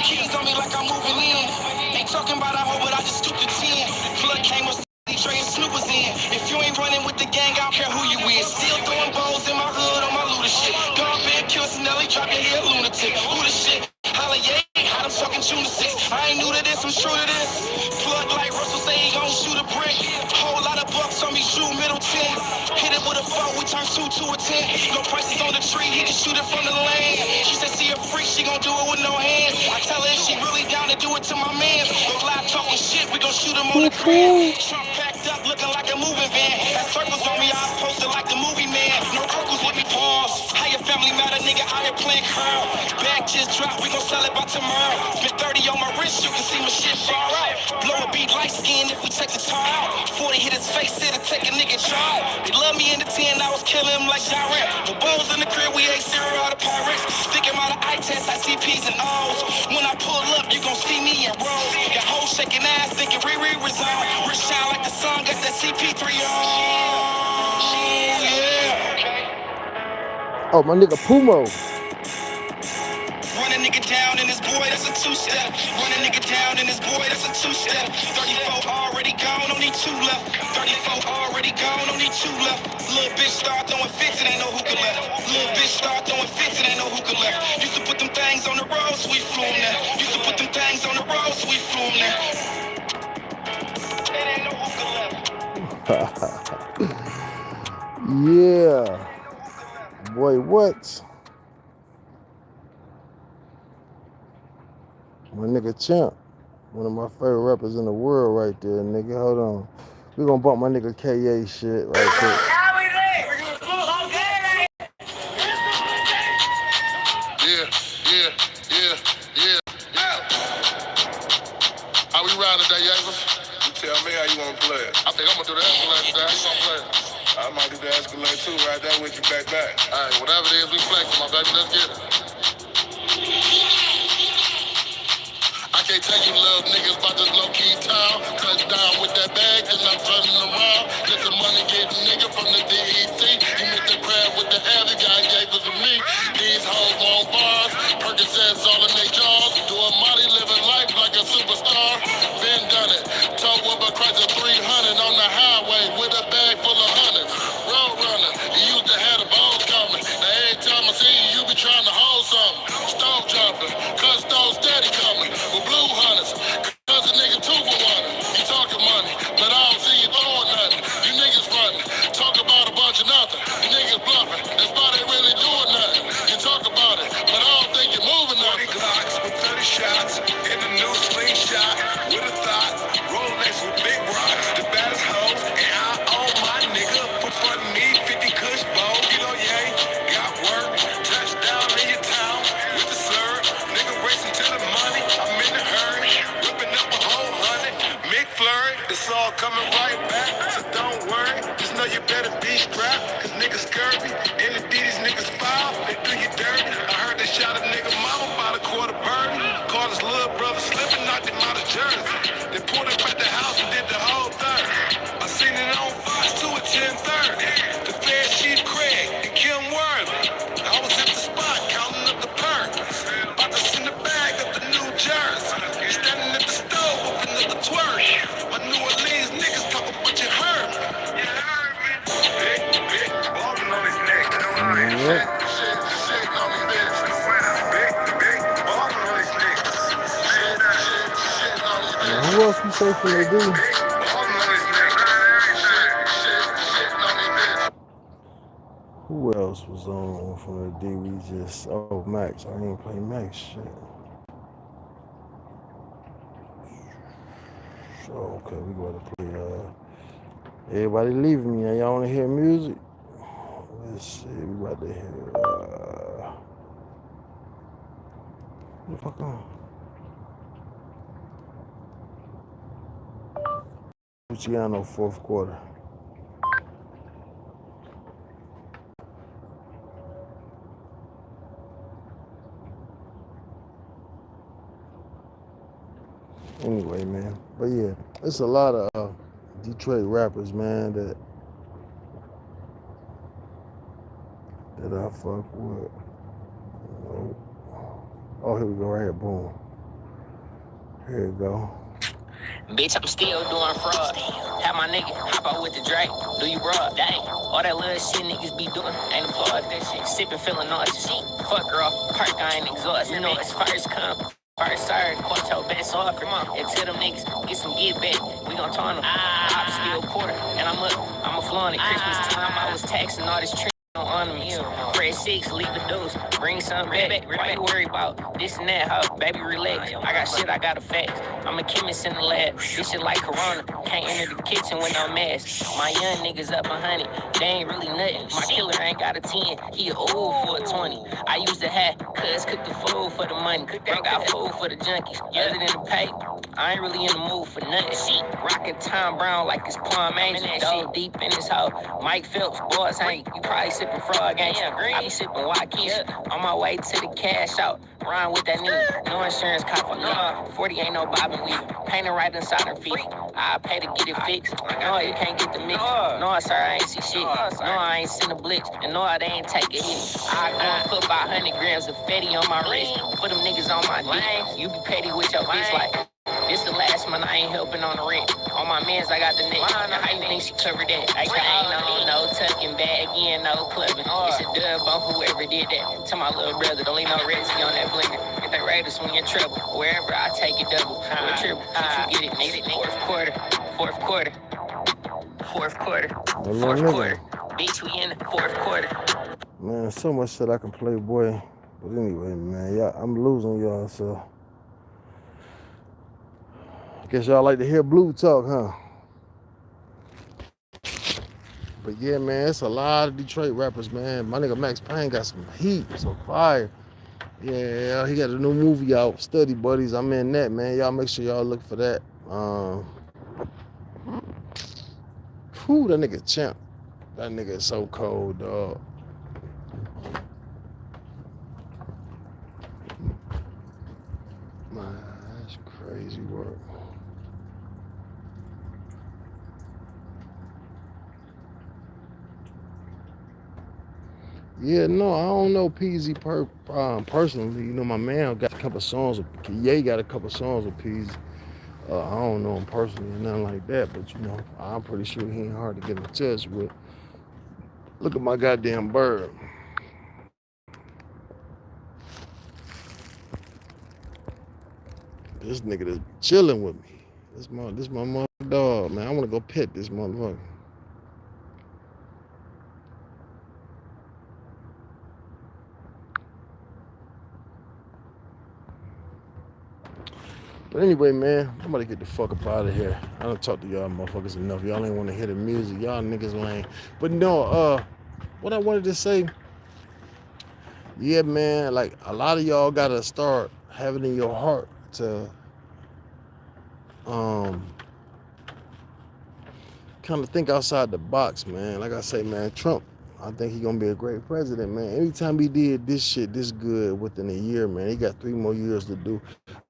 Keys on me like I'm moving in. Ain't talking about a hoe, but I just scooped the 10. Flood came with Trey and Snoop was in. If you ain't running with the gang, I don't care who you is. Still throwing balls in my hood on my looter shit. Dog band kill Sinelli, drop your head lunatic. Who the shit? Holla, yeah, how them talking June the 6th. I ain't new to this, I'm true to this. Plug like Russell say he gon' shoot a brick. Whole lot of bucks on me, shoot Middleton. Hit it with a 4, we turn 2 to a 10. No prices on the tree, he can shoot it from the lane. She said she a freak, she gon' do it with no hands. I tell her if she really down to do it to my man. Go live talking shit, we gon' shoot him on the crib. Trump packed up, looking like a moving van. Had circles on me, I posted like the movie man. No Urkels with me, pause. How your family matter, nigga, out here playing curl. Bag just dropped, we gon' sell it by tomorrow. Spent 30 on my wrist, you can see my shit fall out. Blow a beat light skin if we take the tar out. 40 hit his face, it'll take a nigga try. They love me in the 10, I was killing him like Jarrett. The balls in the crib, we ate cereal out of Pyrex. Stick him out of eye test, I see P's and O's. When I pull up, you gon' see me in rows. Got hoes shaking ass, thinking Riri resign. Wrist shine like the sun, got that CP3 on. Yeah. Oh, my nigga Pumo. Run a nigga down in his boy, that's a 2-step. Run a nigga down in his boy, that's a 2-step. 34 already gone, only 2 left. 34 already gone, only 2 left. Little bitch start throwing fits, it ain't no hookah left. Little bitch start throwing fits, it ain't no hookah left. Used to put them things on the road, so we flew them there. Used to put them things on the road, so we flew them there. It ain't no hookah left. Yeah. Boy, what? My nigga Champ. One of my favorite rappers in the world right there, nigga. Hold on. We gonna bump my nigga KA shit right quick. Yeah. How we riding today, Yavis? You tell me how you wanna play it. I think I'm gonna do the Escalade today. How you gonna play it? I might do the Escalade too, right there with you back. Alright, whatever it is, we flexing, my baby. Let's get it. I can't tell you little niggas about this low-key town. Touch down with that bag, then I'm turning around. Get the money getting nigga from the DEC. You missed the crab with the ass, the guy gave us a me. These hoes on bars, Percocets all in their jaws. Doing money, living life like a superstar. Been done it. Told Wilbur Chrysler 300 on the highway with a bag full of hundreds. Road runner, you used to have the balls coming. Now every time I see you, you be trying to hold something. Stove jumping, cuz stove steady coming. With blue hunters, cuz a nigga 2 for 1. You talking money, but I don't see you throwing nothing. You niggas running, talk about a bunch of nothing. You niggas bluffing, that's why they really doing nothing. You talk about it, but I don't think you're moving nothing. 40 Glocks with 30 shots, in the new slingshot, with a thought, Rolex with big rocks, the baddest hoes, and I own my nigga, for fun me, 50 kush bowl, kilo yay, got work, touchdown in your town, with the slur, nigga racing to the money, I'm in the hurry, whipping up a whole 100, McFlurry, it's all coming right back, so don't worry, just know you better be strapped, cause niggas scurvy, in the D, these niggas foul, they do you dirty, I heard they shot a nigga mama by the quarter birdie, called his little brother slipping, knocked him out of Jersey, they pulled up at the house and did the whole thing, I seen it on Fox 2 at 10:30, the Fed Chief Craig and Kim Worthy, I was at the spot counting up the perks, about to send the bag up to New Jersey, standing at the stove opening up the twerk, my New Orleans niggas talking about you heard me, you heard me, big, walking on his neck, Yep. shit on his bitch, big, walking on his neck, shit on his bitch. Now, who else we say for they do? Who else was on from the D? We just Max. I didn't play Max shit. So okay, we gotta play. Everybody leaving me. Y'all wanna hear music? Let's see. We about to hear. What the fuck on? Luciano, fourth quarter. Anyway, man. But yeah, it's a lot of Detroit rappers, man, that I fuck with. Oh, oh, here we go, right here, boom. Here we go. Bitch, I'm still doing fraud. Have my nigga hop out with the Drake. Do you broad? Dang. All that little shit niggas be doing. Ain't applaud that shit. Sippin', feeling nauseous. Fuck her off. Park, I ain't exhausted. You know it's first come. First serve, quote your best offer. Come on, and tell them niggas, get some get back. We gon' turn them. Pop still quarter, and I'm a flaunt it. Christmas time, I was taxing all this tree on me. Fred 6, leave the dose, bring some back. Why you worry about this and that, huh? Baby, relax. I got shit, I got a facts. I'm a chemist in the lab. This shit like Corona. Can't enter the kitchen with no mask. My young niggas up 100. They ain't really nothing. My killer ain't got a 10. He a old for a 20. I used to have cuz cook the food for the money. I got food for the junkies. Other than the pay, I ain't really in the mood for nothing. Rockin' Tom Brown like it's Plum Angel. Dove deep in his hoe. Mike Phelps, boys, ain't you probably sippin' frog, ain't you? I be sippin' Waukesha. On my way to the cash out. Rhyme with that nigga. No insurance cop for no. 40 ain't no bobbin' weave. Painted right inside her feet. I pay to get it fixed. No, you can't get the mix. No, sir, I ain't see shit. No, I ain't seen a blitz. And no, they ain't take a hit. I go and put about 100 grams of Fetty on my wrist. For them niggas on my dick. You be petty with your bitch like. This the last month I ain't helping on the rent. On my mans, I got the net. How you think she covered that? I ain't no tucking bag in, no clubbing. It's a dub on whoever did that. To my little brother, don't leave no recipe on that blinker. If they Raiders swing in trouble, wherever I take it double. With triple, you get it, nigga. Fourth quarter. Bitch, we in the fourth quarter. Man, so much shit I can play, boy. But anyway, man, yeah, I'm losing y'all, so guess y'all like to hear blue talk, huh? But yeah, man, it's a lot of Detroit rappers, man. My nigga Max Payne got some heat, some fire. Yeah, he got a new movie out, Study Buddies. I'm in that, man. Y'all make sure y'all look for that. Whew, that nigga champ. That nigga is so cold, dog. Man, that's crazy work. Yeah, no, I don't know Peasy personally. You know, my man got a couple songs. Ye got a couple songs with Peasy. I don't know him personally or nothing like that, but you know, I'm pretty sure he ain't hard to get in touch with. Look at my goddamn bird. This nigga that's chilling with me. This my mother dog, man. I want to go pet this motherfucker. But anyway, man, I'm gonna get the fuck up out of here. I don't talk to y'all motherfuckers enough. Y'all ain't want to hear the music. Y'all niggas lame. But no, what I wanted to say, yeah, man, like a lot of y'all gotta start having in your heart to kind of think outside the box, man. Like I say, man, Trump, I think he gonna be a great president, man. Anytime he did this shit this good within a year, man, he got 3 more years to do.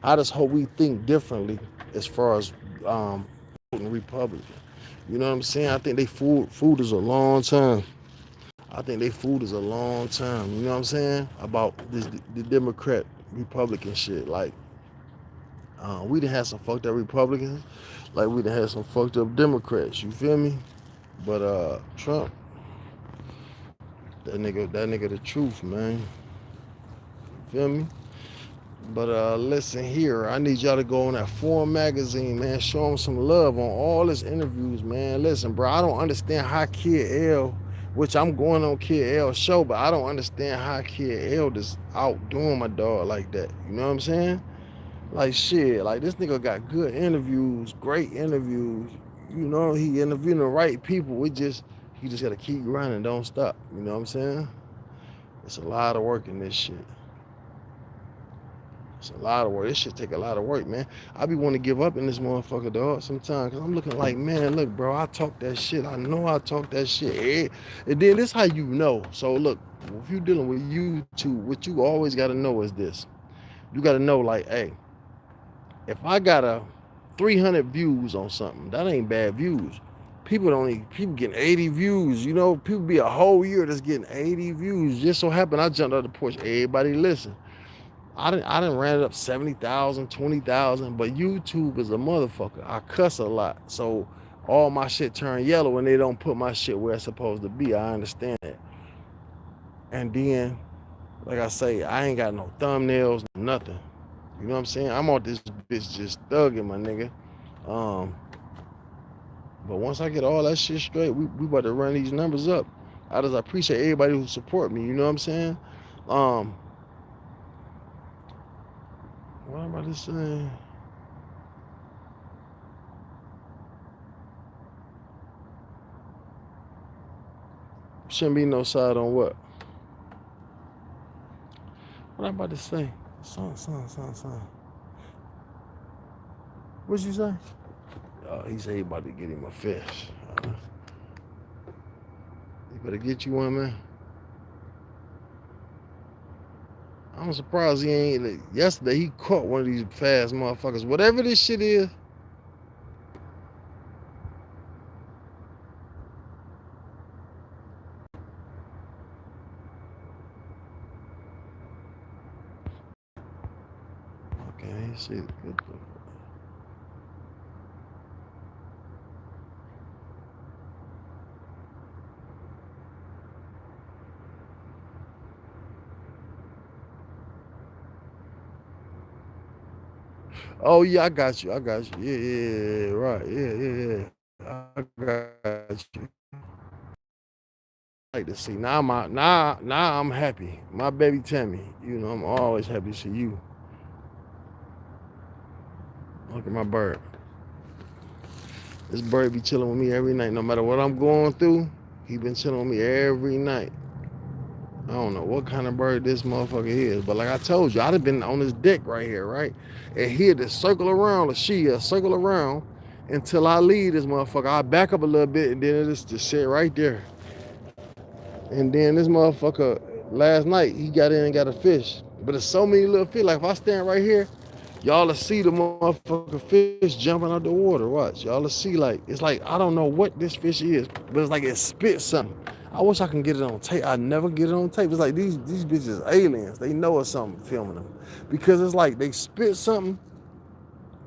I just hope we think differently as far as voting Republican. You know what I'm saying? I think they food is a long time. I think they food is a long time. You know what I'm saying? About the Democrat Republican shit. Like, we done had some fucked up Republicans, like we done had some fucked up Democrats. You feel me? But Trump, that nigga the truth, man. You feel me? But listen here, I need y'all to go on that Forum magazine, man. Show them some love on all his interviews, man. Listen, bro, I don't understand how Kid L, which I'm going on Kid L's show, but I don't understand how Kid L just outdoing my dog like that. You know what I'm saying? Like shit, like this nigga got good interviews, great interviews. You know, he interviewing the right people. He just gotta keep running, don't stop. You know what I'm saying? It's a lot of work in this shit. It's a lot of work. This shit take a lot of work, man. I be wanting to give up in this motherfucker, dog, sometimes. Because I'm looking like, man, look, bro, I talk that shit. I know I talk that shit. And then this how you know. So, look, if you dealing with YouTube, what you always got to know is this. You got to know, like, hey, if I got to 300 views on something. That ain't bad views. People getting 80 views. You know, people be a whole year that's getting 80 views. Just so happened I jumped out the porch. Everybody listen. I didn't ran it up 70,000, 20,000, but YouTube is a motherfucker. I cuss a lot. So all my shit turn yellow and they don't put my shit where it's supposed to be. I understand that. And then, like I say, I ain't got no thumbnails, nothing. You know what I'm saying? I'm on this bitch just thugging, my nigga. But once I get all that shit straight, we about to run these numbers up. I appreciate everybody who support me, you know what I'm saying? What am I just saying? Shouldn't be no side on what? What I'm about to say? Son. What you say? He said he about to get him a fish. He better get you one, man. I'm surprised he ain't. Yesterday he caught one of these fast motherfuckers. Whatever this shit is. Okay, see. Oh yeah, I got you. Yeah, right. Yeah. I got you. Like to see now. Now I'm happy. My baby Tammy. You know I'm always happy to see you. Look at my bird. This bird be chilling with me every night, no matter what I'm going through. He been chilling with me every night. I don't know what kind of bird this motherfucker is, but like I told you, I done been on this deck right here, right? And he'll just circle around, or she'll circle around until I leave this motherfucker. I back up a little bit, and then it just sit right there. And then this motherfucker, last night, he got in and got a fish. But it's so many little fish. Like if I stand right here, y'all will see the motherfucking fish jumping out the water. Watch. Y'all will see like, it's like, I don't know what this fish is, but it's like it spits something. I wish I can get it on tape. I never get it on tape. It's like these bitches aliens. They know it's something filming them. Because it's like they spit something.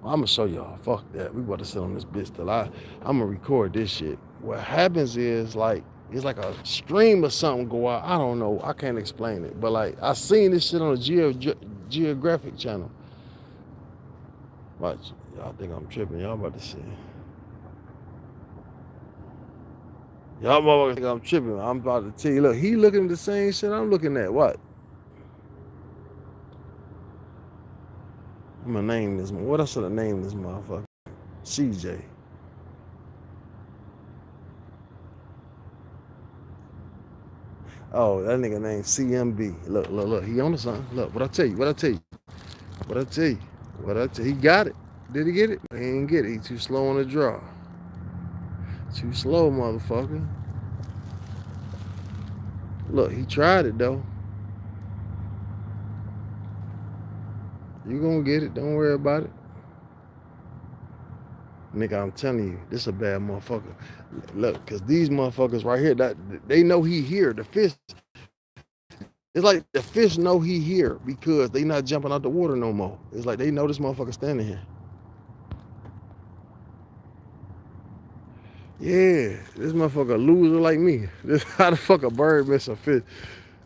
Well, I'm gonna show y'all. Fuck that. We about to sit on this bitch till I'm gonna record this shit. What happens is like, it's like a stream or something go out. I don't know. I can't explain it. But like, I seen this shit on the Geographic channel. Watch. Y'all think I'm tripping. Y'all about to see. Y'all motherfuckers think I'm tripping. I'm about to tell you, look, he looking at the same shit I'm looking at. What? I'm gonna name this. What else should I name this motherfucker? CJ. Oh, that nigga named CMB. Look. He on the something. Look, what I tell you. He got it. Did he get it? He ain't get it. He too slow on the draw. Too slow, motherfucker. Look, he tried it though. You gonna get it. Don't worry about it. Nigga, I'm telling you, this a bad motherfucker. Look, cause these motherfuckers right here, that they know he here. The fish, it's like the fish know he here because they not jumping out the water no more. It's like they know this motherfucker standing here. Yeah, this motherfucker a loser like me. This how the fuck a bird miss a fish?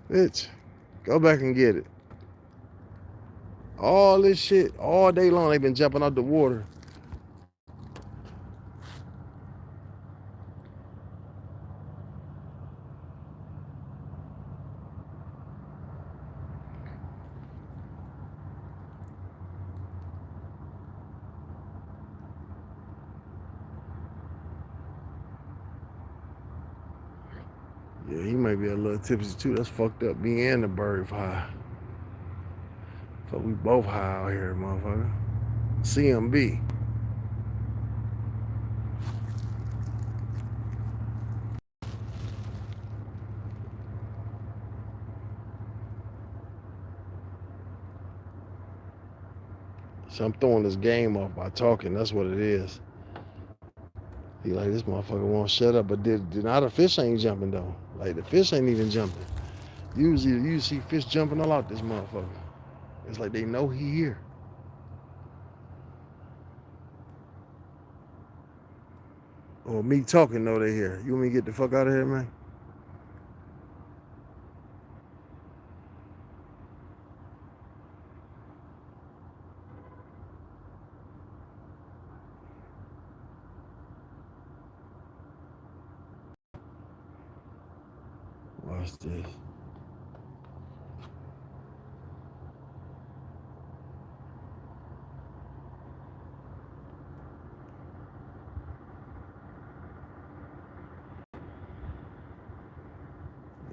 Bitch, go back and get it. All this shit, all day long, they been jumping out the water. Yeah, he might be a little tipsy too. That's fucked up. Me and the bird high. So we both high out here, motherfucker. CMB. So I'm throwing this game off by talking. That's what it is. He like, this motherfucker won't shut up. But now the fish ain't jumping though. Like the fish ain't even jumping. Usually you see fish jumping all out this motherfucker. It's like they know he here. Or me talking know they here. You want me to get the fuck out of here, man? Watch this.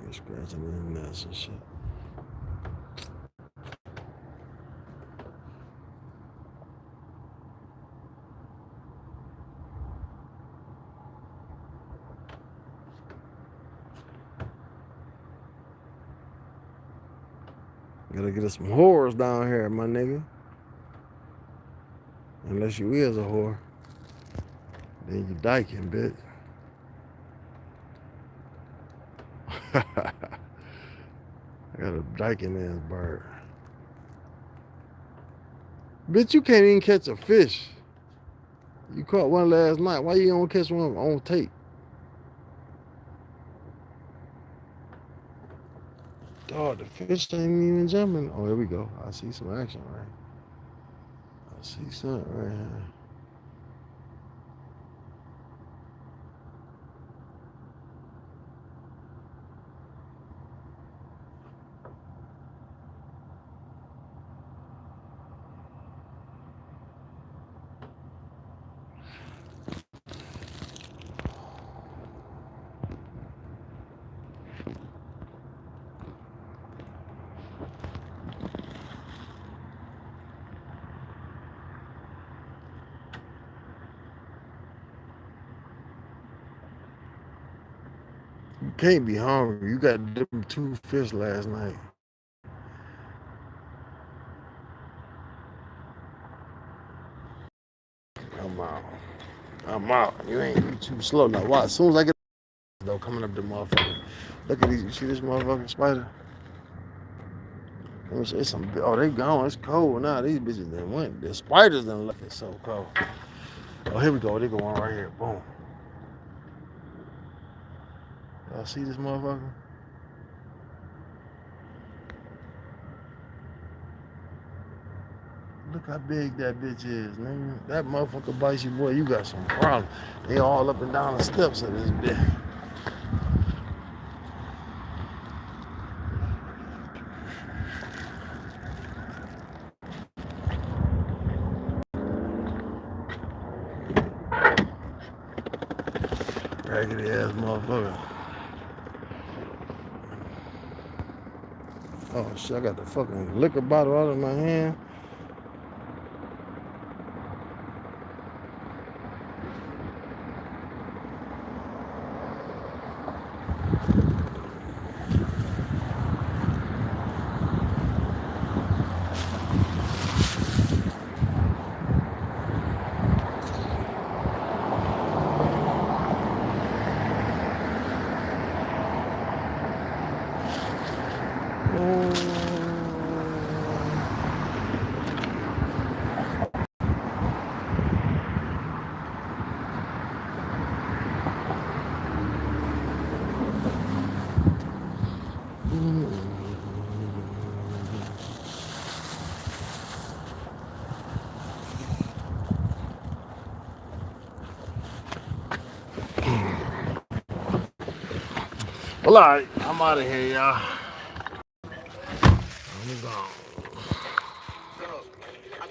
You're scratching the nuts and shit. Gotta get us some whores down here, my nigga. Unless you is a whore. Then you dyking, bitch. I got a dyking ass bird. Bitch, you can't even catch a fish. You caught one last night. Why you don't catch one on tape? Dog, the fish ain't even jumping. Oh, here we go. I see some action, right? I see something right here. You can't be hungry. You got them 2 fish last night. I'm out. I'm out. You ain't too slow now. Watch. As soon as I get though coming up the motherfucker. Look at these. You see this motherfucking spider? Let me see some. Oh, they gone. It's cold now. These bitches done went. The spiders done left. It's so cold. Oh, here we go. They go on right here. Boom. Y'all see this motherfucker? Look how big that bitch is, nigga. That motherfucker bites you, boy. You got some problem. They all up and down the steps of this bitch. Raggedy ass motherfucker. Oh shit, I got the fucking liquor bottle out of my hand. Well, all right, I'm out of here, y'all. I'm gone.